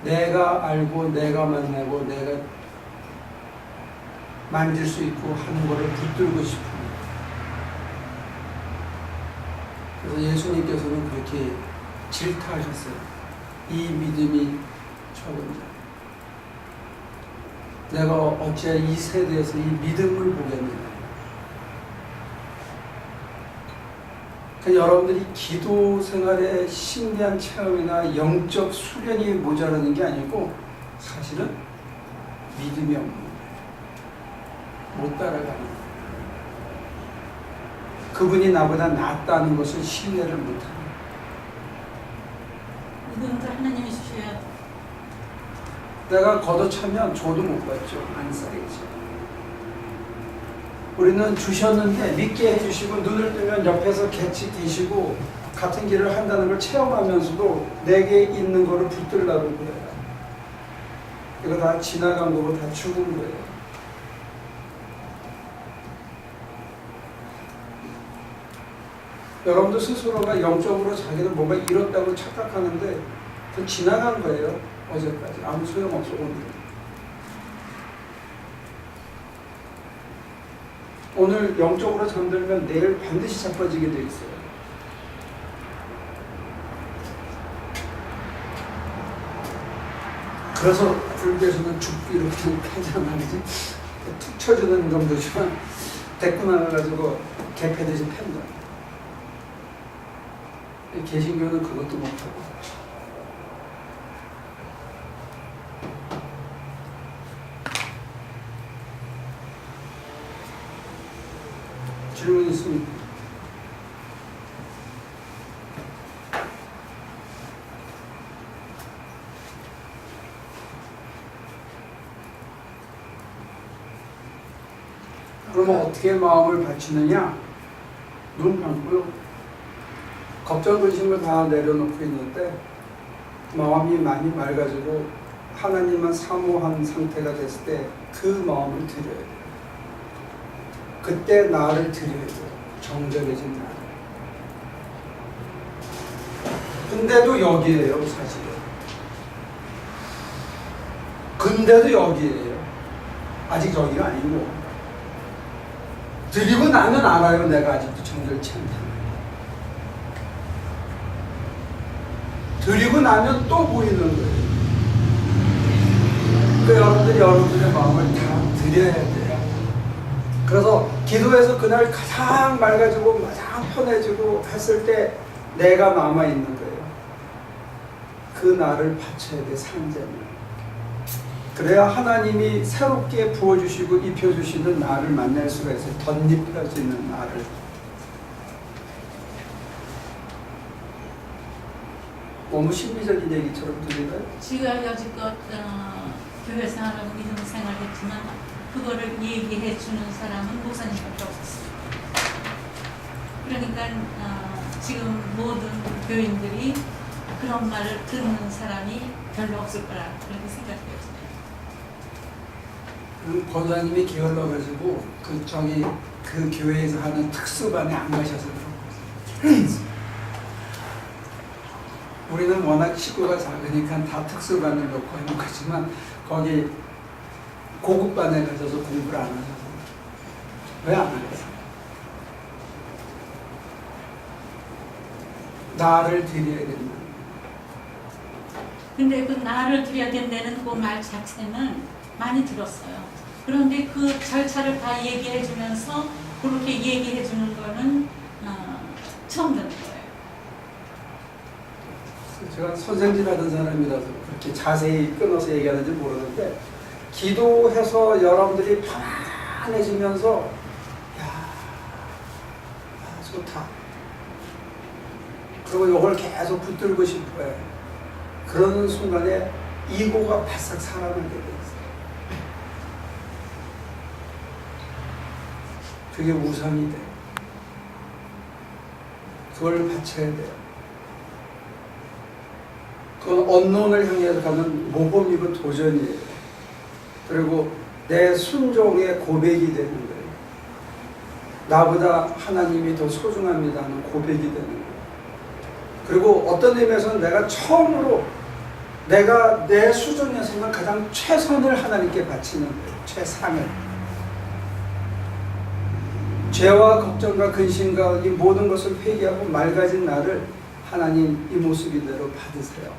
내가 알고 내가 만나고 내가 만질 수 있고 하는 것을 붙들고 싶은 거예요. 그래서 예수님께서는 그렇게 질타하셨어요. 이 믿음이 적은 자. 내가 어찌 이 세대에서 이 믿음을 보겠느냐. 그러니까 여러분들이 기도 생활의 신비한 체험이나 영적 수련이 모자라는 게 아니고 사실은 믿음이 없는 거예요. 못 따라가는 거예요. 그분이 나보다 낫다는 것을 신뢰를 못하는 거예요.
이건 하나님이 주셔야 돼.
내가 걷어차면 줘도 못 받죠. 안 쌓이죠. 우리는 주셨는데 믿게 해주시고 눈을 뜨면 옆에서 같이 계시고 같은 길을 한다는 걸 체험하면서도 내게 있는 거를 붙들라는 거예요. 이거 다 지나간 거고 다 죽은 거예요. 여러분도 스스로가 영적으로 자기는 뭔가 잃었다고 착각하는데 그 지나간 거예요. 어제까지 아무 소용없어. 오늘 영적으로 잠들면 내일 반드시 자빠지게 돼 있어요. 그래서 불교에서는 죽기로 하잖아, 그지? 툭 쳐주는 정도지만 데리고 나가가지고 개패듯이 팬다. 개신교는 그것도 못하고. 질문 있습니까? 그러면 어떻게 마음을 바치느냐? 눈 감고요. 걱정 근심을 다 내려놓고 있는데 마음이 많이 맑아지고 하나님만 사모한 상태가 됐을 때 그 마음을 드려야 돼요. 그때 나를 드려야 돼요. 정적해진 나를. 근데도 여기에요, 사실은. 근데도 여기에요. 아직 여기가 아니고. 드리고 나면 알아요, 내가 아직도 정결치 않다. 드리고 나면 또 보이는 거예요. 그 여러분들이 여러분들의 마음을 다 드려야 돼요. 그래서 기도에서 그날 가장 맑아지고 가장 편해지고 했을 때 내가 남아있는 거예요. 그 나를 바쳐야 돼, 상자를. 그래야 하나님이 새롭게 부어주시고 입혀주시는 나를 만날 수가 있어요. 덧입힐 수 있는 나를. 너무 신비적인 얘기처럼 들리나요?
지가 여지껏 교회 생활하고 믿음 생활했지만 그거를 얘기해 주는 사람은 목사님밖에 없었어요. 그러니까 지금 모든 교인들이 그런 말을 듣는 사람이 별로 없을 거라 그렇게 생각해요.
권사님이 게을러가지고 그 교회에서 하는 특수반에 안 가셔서 그런 거죠. 우리는 워낙 식구가 작으니까 다 특수반을 놓고 하는 거지만 거기 고급반에 가셔서 공부를 안 하셔서 왜 안 하겠어요? 나를 드려야 된다.
근데 그 나를 드려야 된다는 그 말 자체는 많이 들었어요. 그런데 그 절차를 다 얘기해 주면서 그렇게 얘기해 주는 거는 처음 듣는 거예요.
제가 선생질 하던 사람이라서 그렇게 자세히 끊어서 얘기하는지 모르는데 기도해서 여러분들이 편안해지면서 좋다. 그리고 이걸 계속 붙들고 싶어요. 그러는 순간에 이고가 바싹 살아나게 돼요. 그게 우상이 돼요. 그걸 바쳐야 돼요. 그건 언론을 향해서 가는 모범이고 도전이에요. 그리고 내 순종의 고백이 되는 거예요. 나보다 하나님이 더 소중합니다 하는 고백이 되는 거예요. 그리고 어떤 의미에서는 내가 처음으로 내가 내 수준에서는 가장 최선을 하나님께 바치는 거예요. 최상을. 죄와 걱정과 근심과 이 모든 것을 회개하고 맑아진 나를 하나님 이 모습 이대로 받으세요.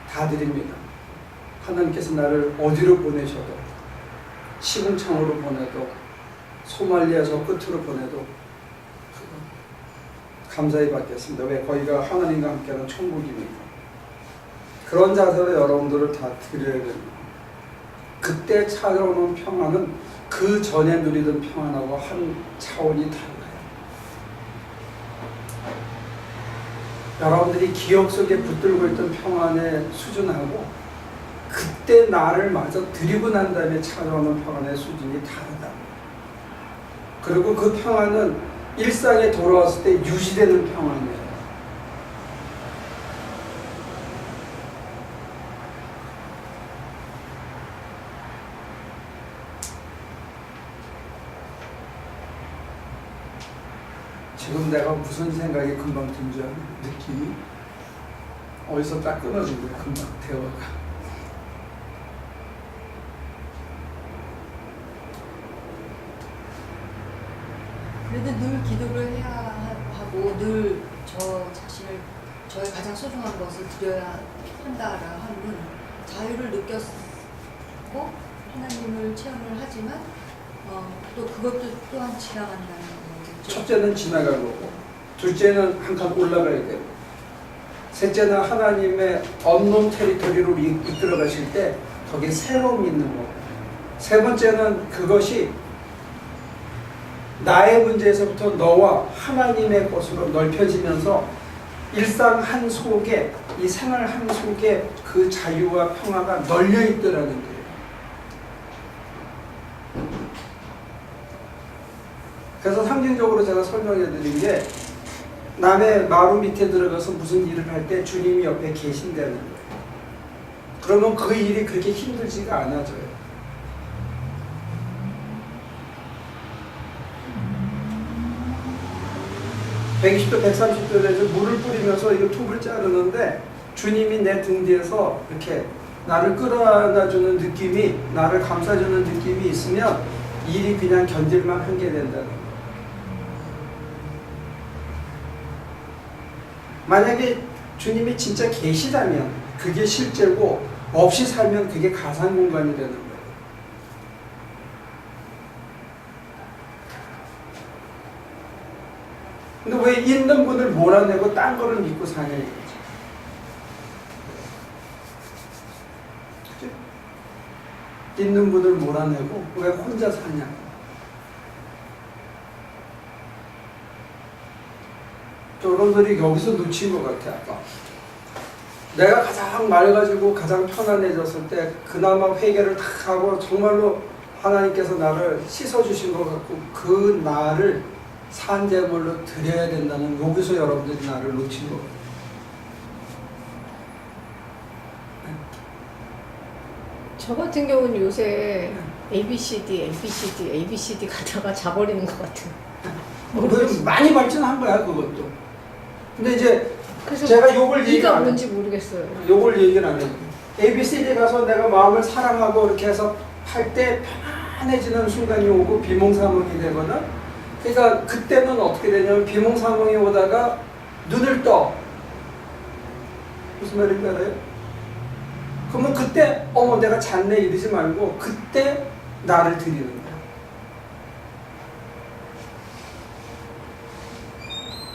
다 드립니다. 하나님께서 나를 어디로 보내셔도 시궁창으로 보내도 소말리아 저 끝으로 보내도 감사히 받겠습니다. 왜? 거기가 하나님과 함께하는 천국이니까. 그런 자세로 여러분들을 다 드려야 됩니다. 그때 찾아오는 평안은 그 전에 누리던 평안하고 한 차원이 달라요. 여러분들이 기억 속에 붙들고 있던 평안의 수준하고 그때 나를 마저 드리고 난 다음에 찾아오는 평안의 수준이 다르다. 그리고 그 평안은 일상에 돌아왔을 때 유지되는 평안이에요. 지금 내가 무슨 생각이 금방 든지 아는 느낌이 어디서 딱 끊어진 거야. 금방 대화가.
그래도 늘 기도를 해야 하고 늘 저 자신을 저의 가장 소중한 것을 드려야 한다라 하는 자유를 느꼈고 하나님을 체험을 하지만 또 그것도 또한 지나간다는 거죠.
첫째는 지나갈 거고 둘째는 한 칸 올라가야 되고 셋째는 하나님의 언론 테리토리로 이끌어 가실 때 거기에 새로움이 있는 거고 세 번째는 그것이 나의 문제에서부터 너와 하나님의 것으로 넓혀지면서 일상 한 속에 이 생활 한 속에 그 자유와 평화가 널려 있더라는 거예요. 그래서 상징적으로 제가 설명해 드린 게 남의 마루 밑에 들어가서 무슨 일을 할 때 주님이 옆에 계신다는 거예요. 그러면 그 일이 그렇게 힘들지가 않아져요. 120도, 130도 돼서 물을 뿌리면서 이거 톱을 자르는데 주님이 내 등 뒤에서 이렇게 나를 끌어안아주는 느낌이, 나를 감싸주는 느낌이 있으면 일이 그냥 견딜만 한 게 된다는 거예요. 만약에 주님이 진짜 계시다면 그게 실제고 없이 살면 그게 가상 공간이 되는 거예요. 근데 왜 있는 분을 몰아내고 딴 거를 믿고 사냐 이거죠. 그죠? 있는 분을 몰아내고 왜 혼자 사냐. 여러분들이 여기서 놓친 것 같아. 아까 내가 가장 맑아지고 가장 편안해졌을 때 그나마 회개를 탁 하고 정말로 하나님께서 나를 씻어주신 것 같고 그 나를 산제물로 드려야 된다는 여기서 여러분들이 나를 놓친 거예요.
저 같은 경우는 요새 ABCD 가다가 자버리는 것 같은.
많이 발전한 거야 그것도. 근데 이제
그래서
제가 요걸 얘기
이가
안 해요.
뭔지 모르겠어요.
요걸 얘기를 안 해요. ABCD 가서 내가 마음을 사랑하고 이렇게 해서 할 때 편안해지는 순간이 오고 비몽사몽이 되거든. 그러니까 그때는 어떻게 되냐면 비몽사몽이 오다가 눈을 떠. 무슨 말인지 알아요? 그러면 그때 어머 내가 잤네 이러지 말고 그때 나를 드리는 거야.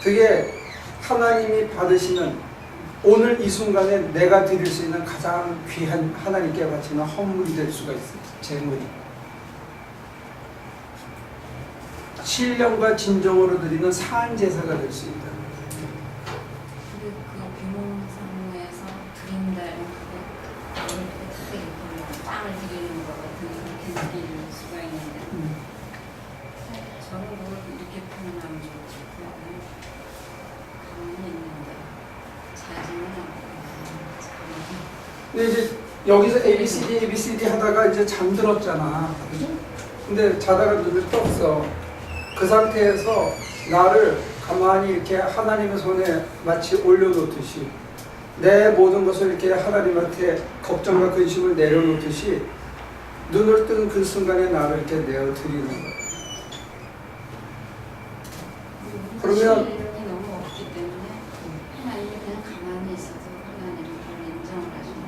그게 하나님이 받으시는 오늘 이 순간에 내가 드릴 수 있는 가장 귀한 하나님께 바치는 헌물이 될 수가 있어요. 제물이. 신령과 진정으로 드리는 산제사가 될 수 있다.
근데 그 비몽사몽에서 드린다 이런 그거 이렇게 다 땅을 드리는 것 같은 그렇게 느낄 수가 있는데 저는 뭘 이렇게 표현하면 좋을지 가만히 있는데 자지는 않고
근데 이제 여기서 ABCD 하다가 이제 잠들었잖아. 그죠? 근데 자다가 눈을 떴어. 그 상태에서 나를 가만히 이렇게 하나님의 손에 마치 올려놓듯이 내 모든 것을 이렇게 하나님한테 걱정과 근심을 내려놓듯이 눈을 뜬 그 순간에 나를 이렇게 내어드리는 거야. 그러면
실력이 너무 없기 때문에 하나님이 그냥 가만히 있어도 하나님이 그걸 인정을 하시는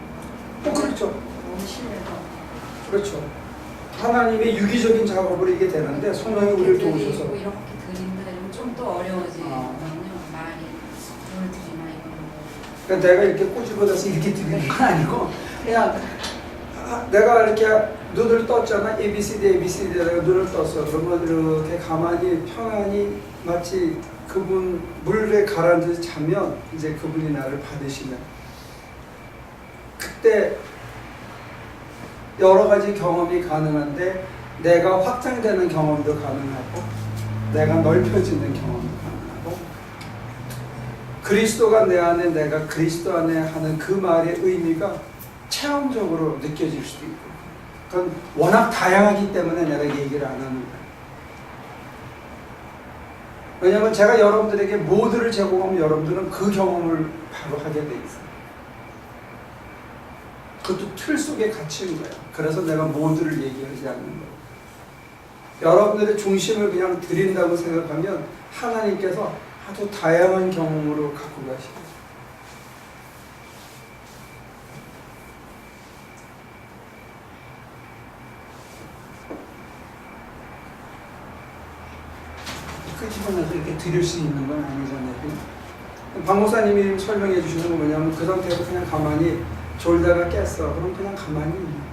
거예요.
그렇죠.
너무 신뢰가 없고.
그렇죠. 하나님의 유기적인 작업을 이게 되는데 성령이 우리를 도우셔서
이렇게 드린다 이러면 좀 더 어려워지거든요.
아.
말이 뭘 드리나 이런 거.
그러니까 내가 이렇게 꼬집어서 이렇게 드리는 건 아니고 그냥 내가 이렇게 눈을 떴잖아. ABCD에다가 눈을 떴어. 그러면 이렇게 가만히 편안히 마치 그분 물에 가라앉아서 자면 이제 그분이 나를 받으시면 그때 여러 가지 경험이 가능한데 내가 확장되는 경험도 가능하고 내가 넓혀지는 경험도 가능하고 그리스도가 내 안에 내가 그리스도 안에 하는 그 말의 의미가 체험적으로 느껴질 수도 있고 그건 워낙 다양하기 때문에 내가 얘기를 안 하는 거예요. 왜냐하면 제가 여러분들에게 모두를 제공하면 여러분들은 그 경험을 바로 하게 돼 있어요. 그것도 틀 속에 갇힌 거예요. 그래서 내가 모두를 얘기하지 않는 거예요. 여러분들의 중심을 그냥 드린다고 생각하면 하나님께서 아주 다양한 경험으로 갖고 가시고 끄집어내서 이렇게 드릴 수 있는 건 아니잖아요. 박 목사님이 설명해 주시는 건 뭐냐면 그 상태에서 그냥 가만히 졸다가 깼어. 그럼 그냥 가만히 있는 거예요.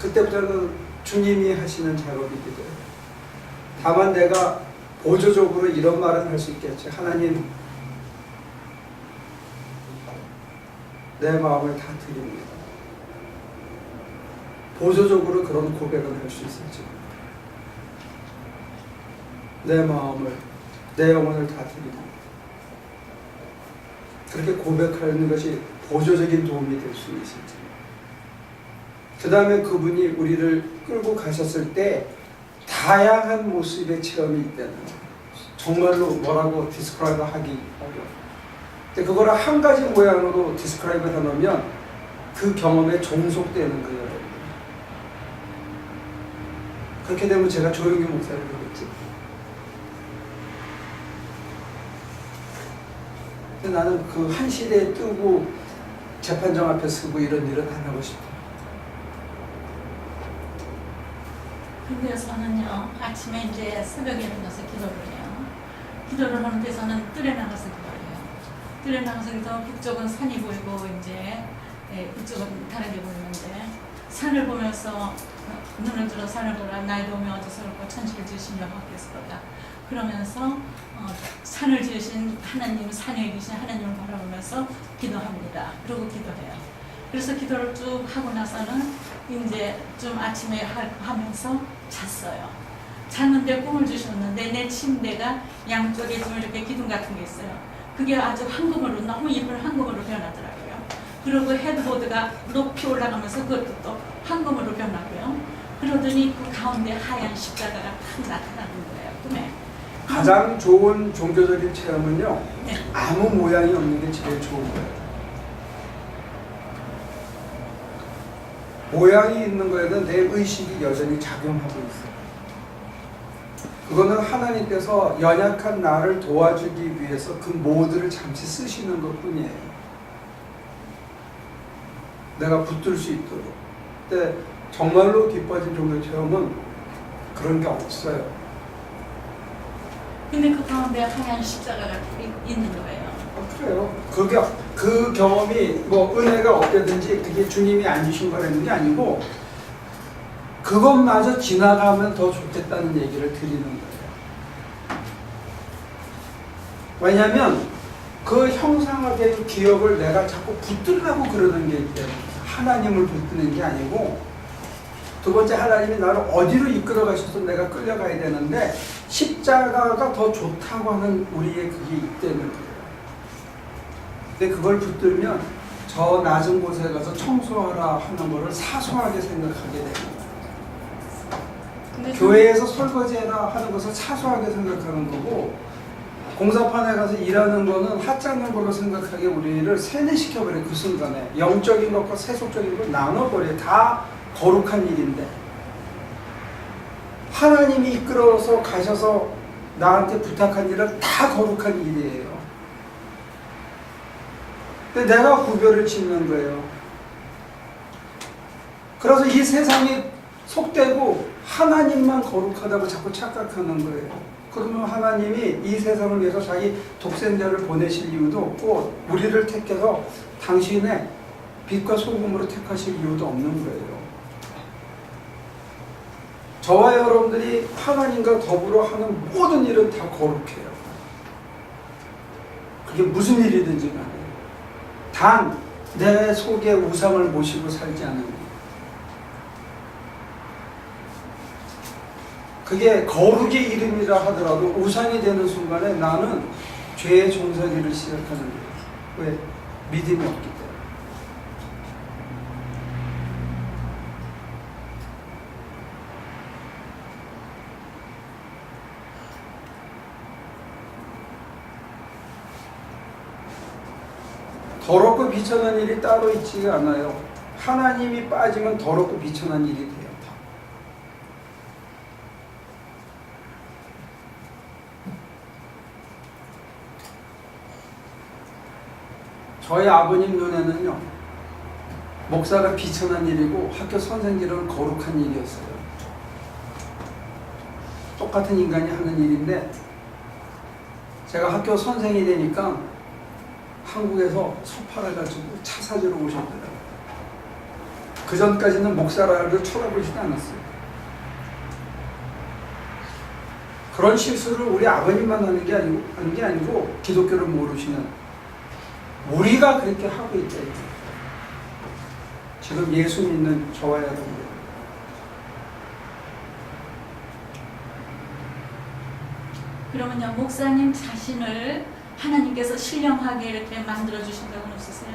그때부터는 주님이 하시는 작업이기도 해요. 다만 내가 보조적으로 이런 말은 할 수 있겠지. 하나님, 내 마음을 다 드립니다. 보조적으로 그런 고백을 할 수 있을지. 내 마음을, 내 영혼을 다 드립니다. 그렇게 고백하는 것이 보조적인 도움이 될 수 있을지. 그 다음에 그분이 우리를 끌고 가셨을 때 다양한 모습의 체험이 있다는 거예요. 정말로 뭐라고 디스크라이브 하기 어려워요. 근데 그거를 한 가지 모양으로 디스크라이브 해놓으면 그 경험에 종속되는 거예요. 그렇게 되면 제가 조용히 목사를 그러겠지. 근데 나는 그 한 시대에 뜨고 재판장 앞에 서고 이런 일은 안 하고 싶어.
근데 저는요, 아침에 이제 새벽에 일어나서 기도를 해요. 기도를 하는데 저는 뜰에 나가서 기도해요. 뜰에 나가서 기도 북쪽은 산이 보이고 이제 북쪽은 다른 게 보이는데 산을 보면서 눈을 들어 산을 보라 나의 도움이 어디서 올까 천지를 지으신 여호와께서로다. 그러면서 산을 지으신 하나님, 산에 계신 하나님을 바라보면서 기도합니다. 그리고 기도해요. 그래서 기도를 쭉 하고 나서는 이제 좀 아침에 하면서 잤어요. 잤는데 꿈을 주셨는데 내 침대가 양쪽에 좀 이렇게 기둥 같은 게 있어요. 그게 아주 황금으로, 너무 예쁜 황금으로 변하더라고요. 그리고 헤드보드가 높이 올라가면서 그것도 또 황금으로 변하고요. 그러더니 그 가운데 하얀 십자가가 탁 나타나는 거예요, 꿈에.
가장 좋은 종교적인 체험은요,
네.
아무 모양이 없는 게 제일 좋은 거예요. 모양이 있는 거에는 내 의식이 여전히 작용하고 있어요. 그거는 하나님께서 연약한 나를 도와주기 위해서 그 모드를 잠시 쓰시는 것 뿐이에요. 내가 붙들 수 있도록. 근데 정말로 깊어진 종교 체험은 그런 게 없어요.
근데 그 가운데 하얀 십자가가 있는 거예요.
그래요. 그 경험이 뭐 은혜가 없다든지 그게 주님이 안 주신 거라는 게 아니고 그것마저 지나가면 더 좋겠다는 얘기를 드리는 거예요. 왜냐하면 그 형상화된 기억을 내가 자꾸 붙들려고 그러는 게 있대요. 하나님을 붙드는 게 아니고 두 번째 하나님이 나를 어디로 이끌어 가셔서 내가 끌려가야 되는데 십자가가 더 좋다고 하는 우리의 그게 있다는 거예요. 근데 그걸 붙들면 저 낮은 곳에 가서 청소하라 하는 거를 사소하게 생각하게 됩니다.
근데
교회에서 설거지해라 하는 것을 사소하게 생각하는 거고 공사판에 가서 일하는 거는 하찮은 걸로 생각하게 우리를 세뇌시켜버려요. 그 순간에 영적인 것과 세속적인 걸 나눠버려요. 다 거룩한 일인데 하나님이 이끌어서 가셔서 나한테 부탁한 일은 다 거룩한 일이에요. 근데 내가 구별을 짓는 거예요. 그래서 이 세상에 속되고 하나님만 거룩하다고 자꾸 착각하는 거예요. 그러면 하나님이 이 세상을 위해서 자기 독생자를 보내실 이유도 없고 우리를 택해서 당신의 빛과 소금으로 택하실 이유도 없는 거예요. 저와 여러분들이 하나님과 더불어 하는 모든 일은 다 거룩해요. 그게 무슨 일이든지 간에 단 내 속에 우상을 모시고 살지 않는 것. 그게 거룩의 이름이라 하더라도 우상이 되는 순간에 나는 죄의 종살이를 시작하는 거예요. 왜? 믿음이 없기 때문에. 더럽고 비천한 일이 따로 있지가 않아요. 하나님이 빠지면 더럽고 비천한 일이 돼요. 저희 아버님 눈에는요, 목사가 비천한 일이고 학교 선생님은 거룩한 일이었어요. 똑같은 인간이 하는 일인데 제가 학교 선생이 되니까 한국에서 소파를 가지고 차 사주러 오셨더라고요. 그 전까지는 목사라를 쳐다보지도 않았어요. 그런 실수를 우리 아버님만 하는 게 아니고 기독교를 모르시는 우리가 그렇게 하고 있다. 지금 예수 믿는 저와 여러분들.
그러면요, 목사님 자신을 하나님께서 신령하게 이렇게 만들어 주신 적은 없으세요?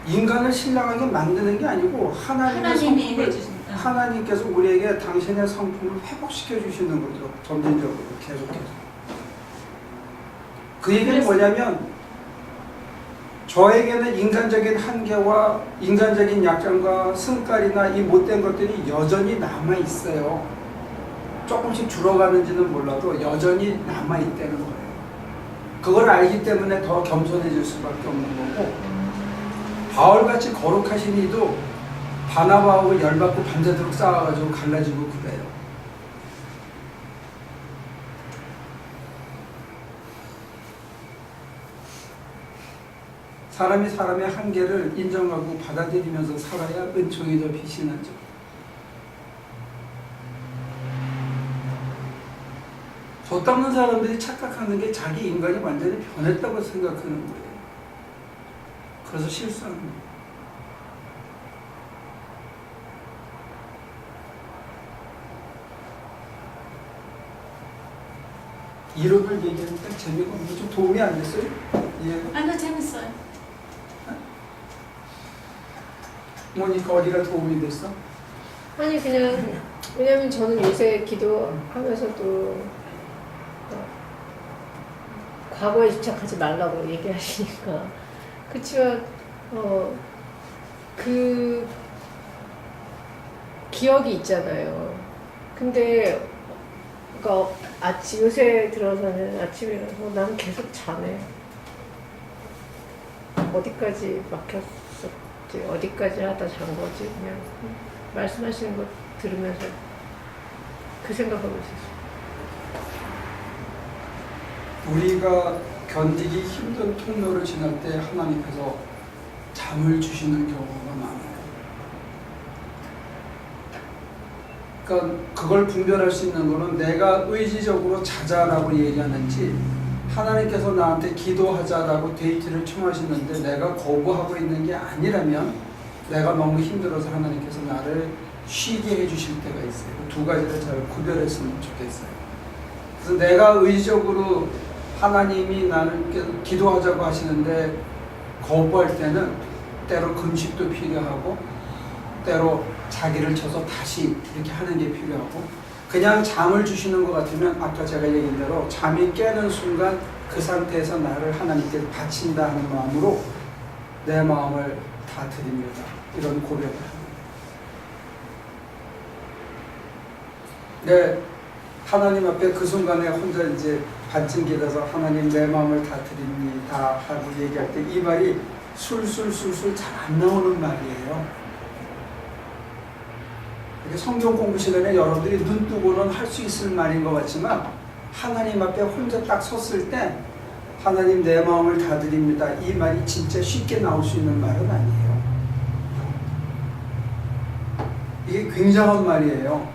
인간을 신령하게 만드는 게 아니고
하나님이 해주신다.
하나님께서 우리에게 당신의 성품을 회복시켜 주시는 거죠. 점진적으로 계속해서. 그 얘기는 뭐냐면 저에게는 인간적인 한계와 인간적인 약점과 승깔이나 이 못된 것들이 여전히 남아 있어요. 조금씩 줄어가는지는 몰라도 여전히 남아 있다는 거예요. 그걸 알기 때문에 더 겸손해질 수밖에 없는 거고, 바울같이 거룩하신 이도 바나바하고 열받고 밤새도록 싸워가지고 갈라지고 그래요. 사람이 사람의 한계를 인정하고 받아들이면서 살아야 은총이 더 빛이 나죠. 돛 닦는 사람들이 착각하는 게 자기 인간이 완전히 변했다고 생각하는 거예요. 그래서 실수하는 거예요. 이론을 얘기하니까 재미가 없는데 좀 도움이 안 됐어요? 예.
아니요, 재밌어요.
뭐니까 어디가 도움이 됐어?
아니 그냥 왜냐면 저는 요새 기도하면서도 과거에 집착하지 말라고 얘기하시니까 그렇지만 그 기억이 있잖아요. 근데 그러니까 요새 들어서는 아침에 일어나서 나는 계속 자네. 어디까지 막혔었지? 어디까지 하다 잔 거지? 그냥 말씀하시는 거 들으면서 그 생각하고 있었어요.
우리가 견디기 힘든 통로를 지날 때 하나님께서 잠을 주시는 경우가 많아요. 그러니까 그걸 분별할 수 있는 거는 내가 의지적으로 자자라고 얘기하는지 하나님께서 나한테 기도하자라고 데이트를 청하시는데 내가 거부하고 있는 게 아니라면 내가 너무 힘들어서 하나님께서 나를 쉬게 해주실 때가 있어요. 두 가지를 잘 구별했으면 좋겠어요. 그래서 내가 의지적으로 하나님이 나를 기도하자고 하시는데 거부할 때는 때로 금식도 필요하고 때로 자기를 쳐서 다시 이렇게 하는 게 필요하고 그냥 잠을 주시는 것 같으면 아까 제가 얘기한 대로 잠이 깨는 순간 그 상태에서 나를 하나님께 바친다 하는 마음으로 내 마음을 다 드립니다. 이런 고백을 합니다. 네, 하나님 앞에 그 순간에 혼자 이제 반쯤 기대서 하나님 내 마음을 다 드립니다 하고 얘기할 때 이 말이 술술 잘 안 나오는 말이에요. 성경 공부 시간에 여러분들이 눈 뜨고는 할 수 있을 말인 것 같지만 하나님 앞에 혼자 딱 섰을 때 하나님 내 마음을 다 드립니다 이 말이 진짜 쉽게 나올 수 있는 말은 아니에요. 이게 굉장한 말이에요.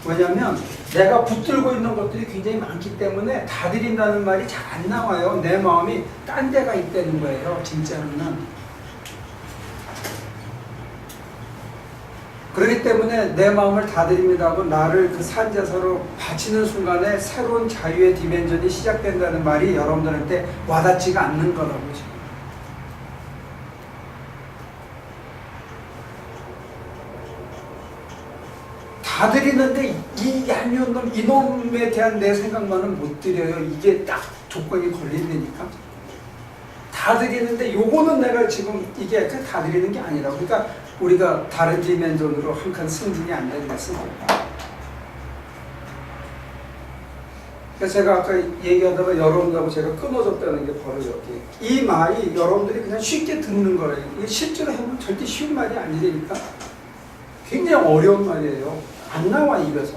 왜냐하면 내가 붙들고 있는 것들이 굉장히 많기 때문에 다 드린다는 말이 잘 안 나와요. 내 마음이 딴 데가 있다는 거예요. 진짜로는. 그렇기 때문에 내 마음을 다 드립니다 하고 나를 그 산제사로 바치는 순간에 새로운 자유의 디멘전이 시작된다는 말이 여러분들한테 와닿지가 않는 거라고 지금. 다 드리는데 이 얄미운 놈, 이놈에 대한 내 생각만은 못 드려요. 이게 딱 조건이 걸린다니까. 다 드리는데 요거는 내가 지금 이게 다 드리는 게 아니라고. 그러니까 우리가 다른 디멘전으로 한 칸 승진이 안 되겠습니까? 그래서 제가 아까 얘기하다가 여러분하고 제가 끊어졌다는 게 바로 여기. 이 말이 여러분들이 그냥 쉽게 듣는 거예요. 이게 실제로 해보면 절대 쉬운 말이 아니라니까. 굉장히 어려운 말이에요. 안 나와 입에서.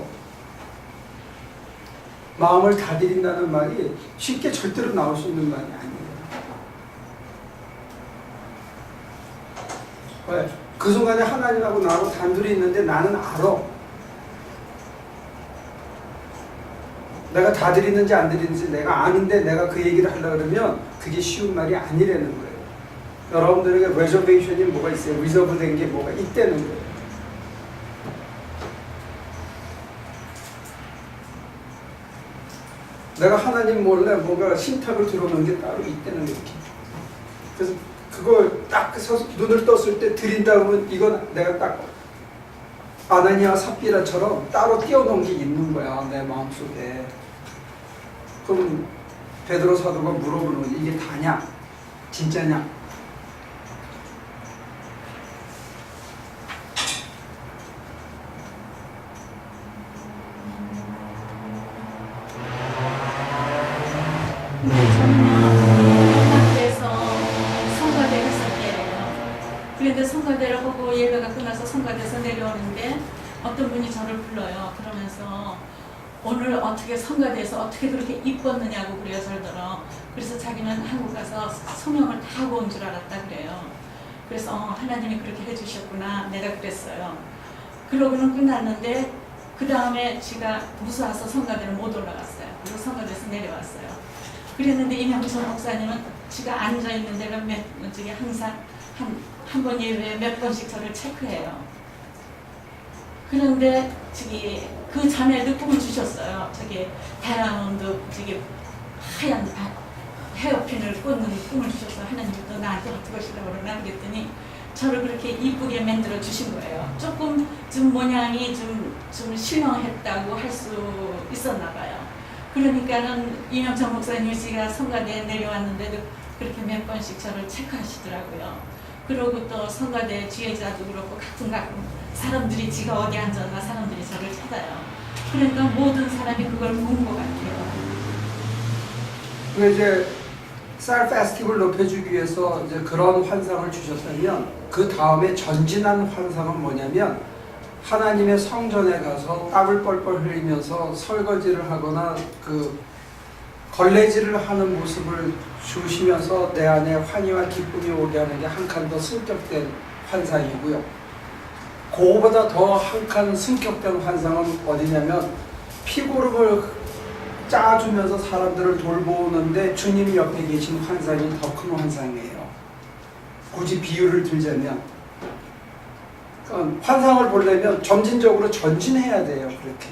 마음을 다 드린다는 말이 쉽게 절대로 나올 수 있는 말이 아니에요. 왜? 그 순간에 하나님하고 나하고 단둘이 있는데 나는 알아. 내가 다 드리는지 안 드리는지 내가 아는데 내가 그 얘기를 하려고 그러면 그게 쉬운 말이 아니라는 거예요. 여러분들에게 레저베이션이 뭐가 있어요? 리저브 된 게 뭐가 있다는 거예요. 내가 하나님 몰래 뭔가 신탁을 들어놓은 게 따로 있다는 거예요. 그래서 그걸 딱 서서 눈을 떴을 때 드린다 그러면 이건 내가 딱 아나니아 삽비라처럼 따로 띄워놓은 게 있는 거야. 내 마음속에. 그럼 베드로 사도가 물어보는 거지. 이게 다냐? 진짜냐?
그런데 성가대를 하고 예배가 끝나서 성가대에서 내려오는데 어떤 분이 저를 불러요. 그러면서 오늘 어떻게 성가대에서 어떻게 그렇게 이뻤느냐고 그래요. 저더러. 그래서 자기는 한국 가서 성령을 다 하고 온 줄 알았다 그래요. 그래서 하나님이 그렇게 해주셨구나. 내가 그랬어요. 그러고는 끝났는데 그 다음에 제가 무서워서 성가대를 못 올라갔어요. 그리고 성가대에서 내려왔어요. 그랬는데 이명선 목사님은 지가 앉아 있는 데가 저기 항상 한 번 예외에 몇 번씩 저를 체크해요. 그런데 저기 그 전에도 꿈을 주셨어요. 저기 다이아몬드 저기 하얀 헤어핀을 꽂는 꿈을 주셨어요. 하나님도 나한테 어떻게 하시려고 그러나 그랬더니 저를 그렇게 이쁘게 만들어 주신 거예요. 조금 좀 모양이 좀 신령했다고 할 수 있었나 봐요. 그러니까는 이명철 목사님 씨가 성가대에 내려왔는데도 그렇게 몇 번씩 저를 체크하시더라고요. 그리고 또 성가대 지혜자도 그렇고 가끔 사람들이 지가 어디 앉았나 사람들이 저를 찾아요. 그러니까 모든 사람이 그걸 본 것 같아요.
그 이제 쌀 페스티벌 높여주기 위해서 이제 그런 환상을 주셨다면 그 다음에 전진한 환상은 뭐냐면 하나님의 성전에 가서 땀을 뻘뻘 흘리면서 설거지를 하거나 그 걸레질을 하는 모습을 주시면서 내 안에 환희와 기쁨이 오게 하는 게 한 칸 더 승격된 환상이고요. 그거보다 더 한 칸 승격된 환상은 어디냐면 피고름을 짜주면서 사람들을 돌보는데 주님이 옆에 계신 환상이 더 큰 환상이에요. 굳이 비유를 들자면 그러니까 환상을 보려면 점진적으로 전진해야 돼요. 그렇게.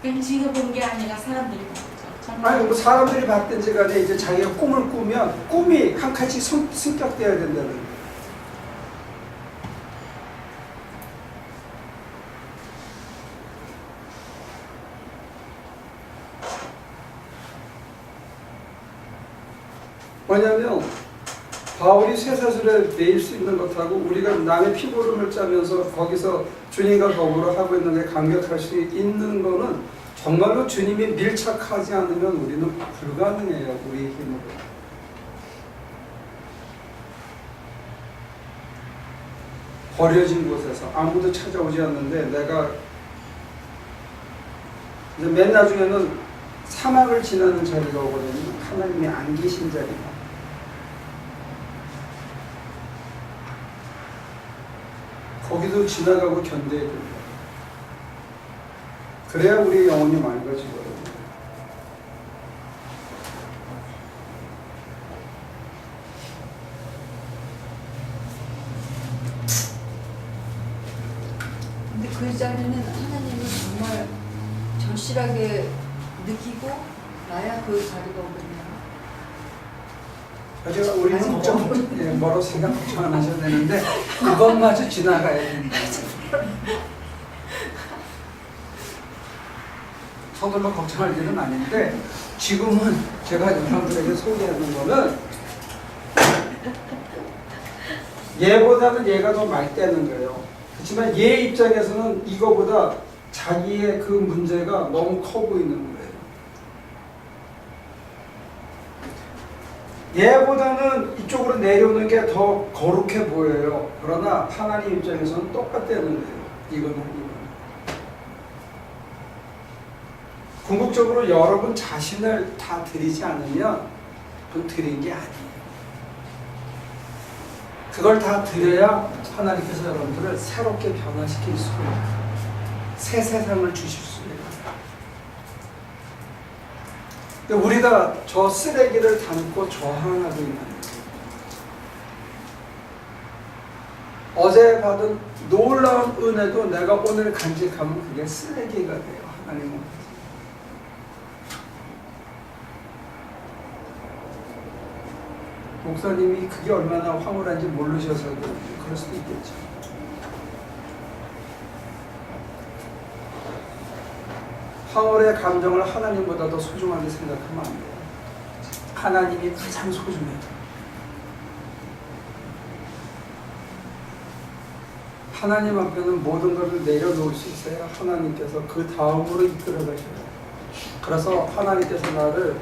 그럼 지가 본 게 아니라 사람들이 본 거죠.
아니 뭐 사람들이 봤든지 간에 이제 자기가 꿈을 꾸면 꿈이 한 칸씩 승격돼야 된다는 거예요. 뭐냐면 바울이 쇠사슬에 매일 수 있는 것하고 우리가 남의 피고름을 짜면서 거기서 주님과 더불어 하고 있는 데 감격할 수 있는 거는 정말로 주님이 밀착하지 않으면 우리는 불가능해요. 우리의 힘으로. 버려진 곳에서 아무도 찾아오지 않는데 내가 이제 맨 나중에는 사막을 지나는 자리가 오거든요. 하나님이 안 계신 자리가. 거기도 지나가고 견뎌야 됩니다. 그래야 우리 영혼이 맑아지거든요.
근데 그 자리는 하나님을 정말 절실하게 느끼고 나야 그 자리가 오겠네요.
하지만 우리는 걱정, 뭐로 생각 걱정 안 하셔도 되는데 그것마저 지나가야 된다. 서둘러 걱정할 일은 아닌데 지금은 제가 여러분들에게 소개하는 거는 얘보다는 얘가 더 맑다는 거예요. 그렇지만 얘 입장에서는 이거보다 자기의 그 문제가 너무 커 보이는 거예요. 얘보다는 이쪽으로 내려오는 게 더 거룩해 보여요. 그러나 하나님 입장에서는 똑같다는 거예요. 이거는. 궁극적으로 여러분 자신을 다 드리지 않으면 그건 드린 게 아니에요. 그걸 다 드려야 하나님께서 여러분들을 새롭게 변화시킬 수 있어요. 새 세상을 주실 수 있어요. 근데 우리가 저 쓰레기를 담고 저항하고 있는 거예요. 어제 받은 놀라운 은혜도 내가 오늘 간직하면 그게 쓰레기가 돼요. 하나님은. 목사님이 그게 얼마나 황홀한지 모르셔서 그럴 수도 있겠죠. 황홀의 감정을 하나님보다 더 소중하게 생각하면 안 돼요. 하나님이 가장 소중해요. 하나님 앞에는 모든 것을 내려놓을 수 있어요. 하나님께서 그 다음으로 이끌어 가셔요. 그래서 하나님께서 나를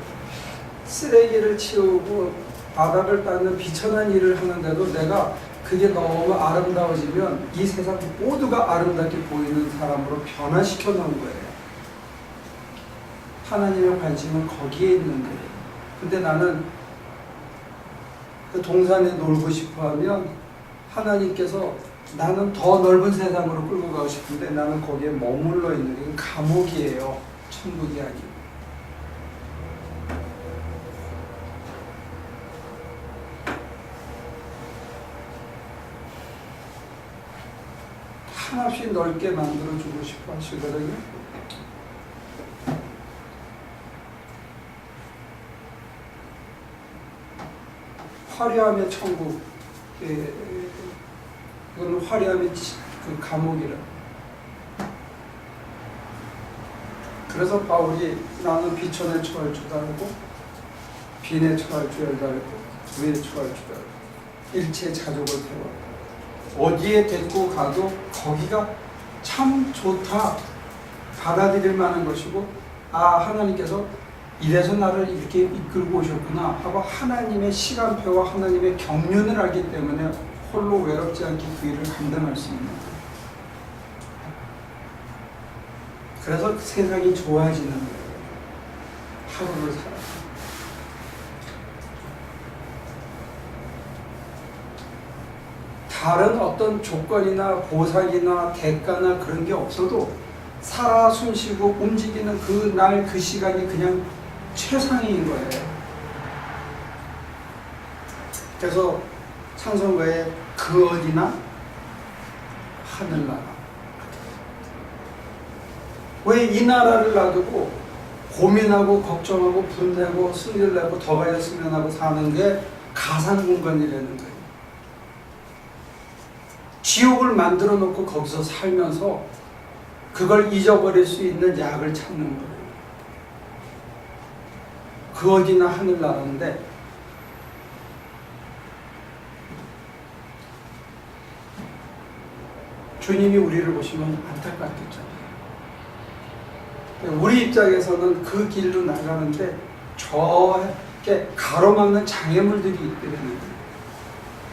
쓰레기를 치우고 바닥을 닦는 비천한 일을 하는데도 내가 그게 너무 아름다워지면 이 세상 모두가 아름답게 보이는 사람으로 변화시켜 놓은 거예요. 하나님의 관심은 거기에 있는 거예요. 근데 나는 그 동산에 놀고 싶어 하면 하나님께서 나는 더 넓은 세상으로 끌고 가고 싶은데 나는 거기에 머물러 있는 게 감옥이에요. 천국이 아니고. 한없이 넓게 만들어주고 싶어 하시거든요. 화려함의 천국, 이거는 화려함의 그 감옥이라. 그래서 바울이 나는 비천에 처할 줄 알고 빈에 처할 줄 알고 위에 처할 줄 알고 일체의 자족을 세워 어디에 데리고 가도 거기가 참 좋다 받아들일 만한 것이고, 아 하나님께서 이래서 나를 이렇게 이끌고 오셨구나 하고 하나님의 시간표와 하나님의 경륜을 알기 때문에 홀로 외롭지 않게 그 일을 감당할 수 있는 거예요. 그래서 세상이 좋아지는 거예요. 하루를 살아. 다른 어떤 조건이나 보상이나 대가나 그런 게 없어도 살아 숨쉬고 움직이는 그 날 그 시간이 그냥 최상인 거예요. 그래서 찬송가에 그 어디나 하늘나라. 왜 이 나라를 놔두고 고민하고 걱정하고 분내고 승리를 내고 더 가졌으면 하고 사는 게 가상공간이라는 거예요. 지옥을 만들어 놓고 거기서 살면서 그걸 잊어버릴 수 있는 약을 찾는 거예요. 그 어디나 하늘나라인데 주님이 우리를 보시면 안타깝겠죠. 우리 입장에서는 그 길로 나가는데 저렇게 가로막는 장애물들이 있거든요.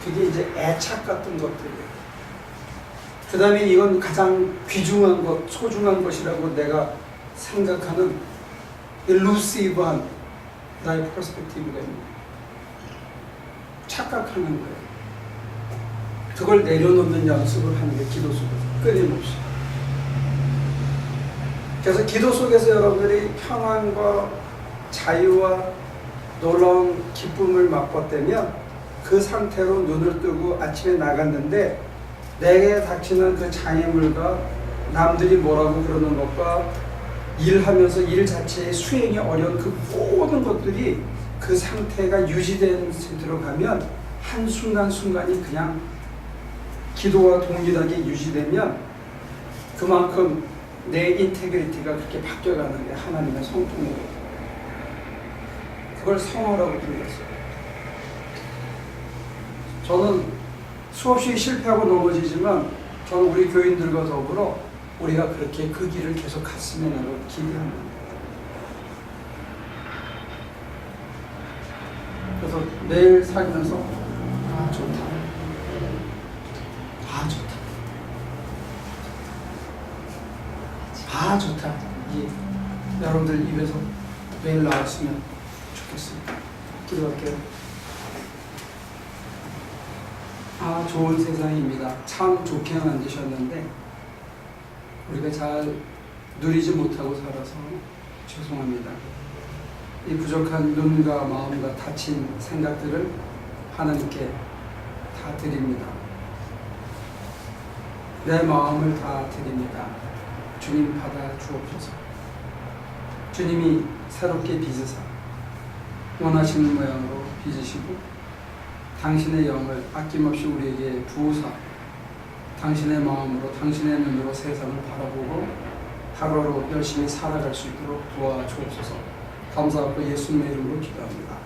그게 이제 애착 같은 것들이에요. 그 다음에 이건 가장 귀중한 것, 소중한 것이라고 내가 생각하는 일루시브한 나의 퍼스펙티브가 있는 거예요. 착각하는 거예요. 그걸 내려놓는 연습을 하는 게 기도 속에서 끊임없이. 그래서 기도 속에서 여러분들이 평안과 자유와 놀라운 기쁨을 맛봤다면 그 상태로 눈을 뜨고 아침에 나갔는데 내게 닥치는 그 장애물과 남들이 뭐라고 그러는 것과 일하면서 일 자체의 수행이 어려운 그 모든 것들이 그 상태가 유지된 상태로 가면 한순간순간이 그냥 기도와 동일하게 유지되면 그만큼 내 인테그리티가 그렇게 바뀌어가는 게 하나님의 성품이에요. 그걸 성화라고 불렀어요. 저는 수없이 실패하고 넘어지지만 저는 우리 교인들과 더불어 우리가 그렇게 그 길을 계속 갔으면 하고 기대합니다. 그래서 매일 살면서 아 좋다, 아 좋다, 아 좋다, 이 여러분들 입에서 매일 나왔으면 좋겠습니다. 기도할게요. 아 좋은 세상입니다. 참 좋게 만드셨는데 우리가 잘 누리지 못하고 살아서 죄송합니다. 이 부족한 눈과 마음과 다친 생각들을 하나님께 다 드립니다. 내 마음을 다 드립니다. 주님 받아 주옵소서. 주님이 새롭게 빚으사 원하시는 모양으로 빚으시고 당신의 영을 아낌없이 우리에게 부으사 당신의 마음으로 당신의 눈으로 세상을 바라보고 하루하루 열심히 살아갈 수 있도록 도와주옵소서. 감사하고 예수님의 이름으로 기도합니다.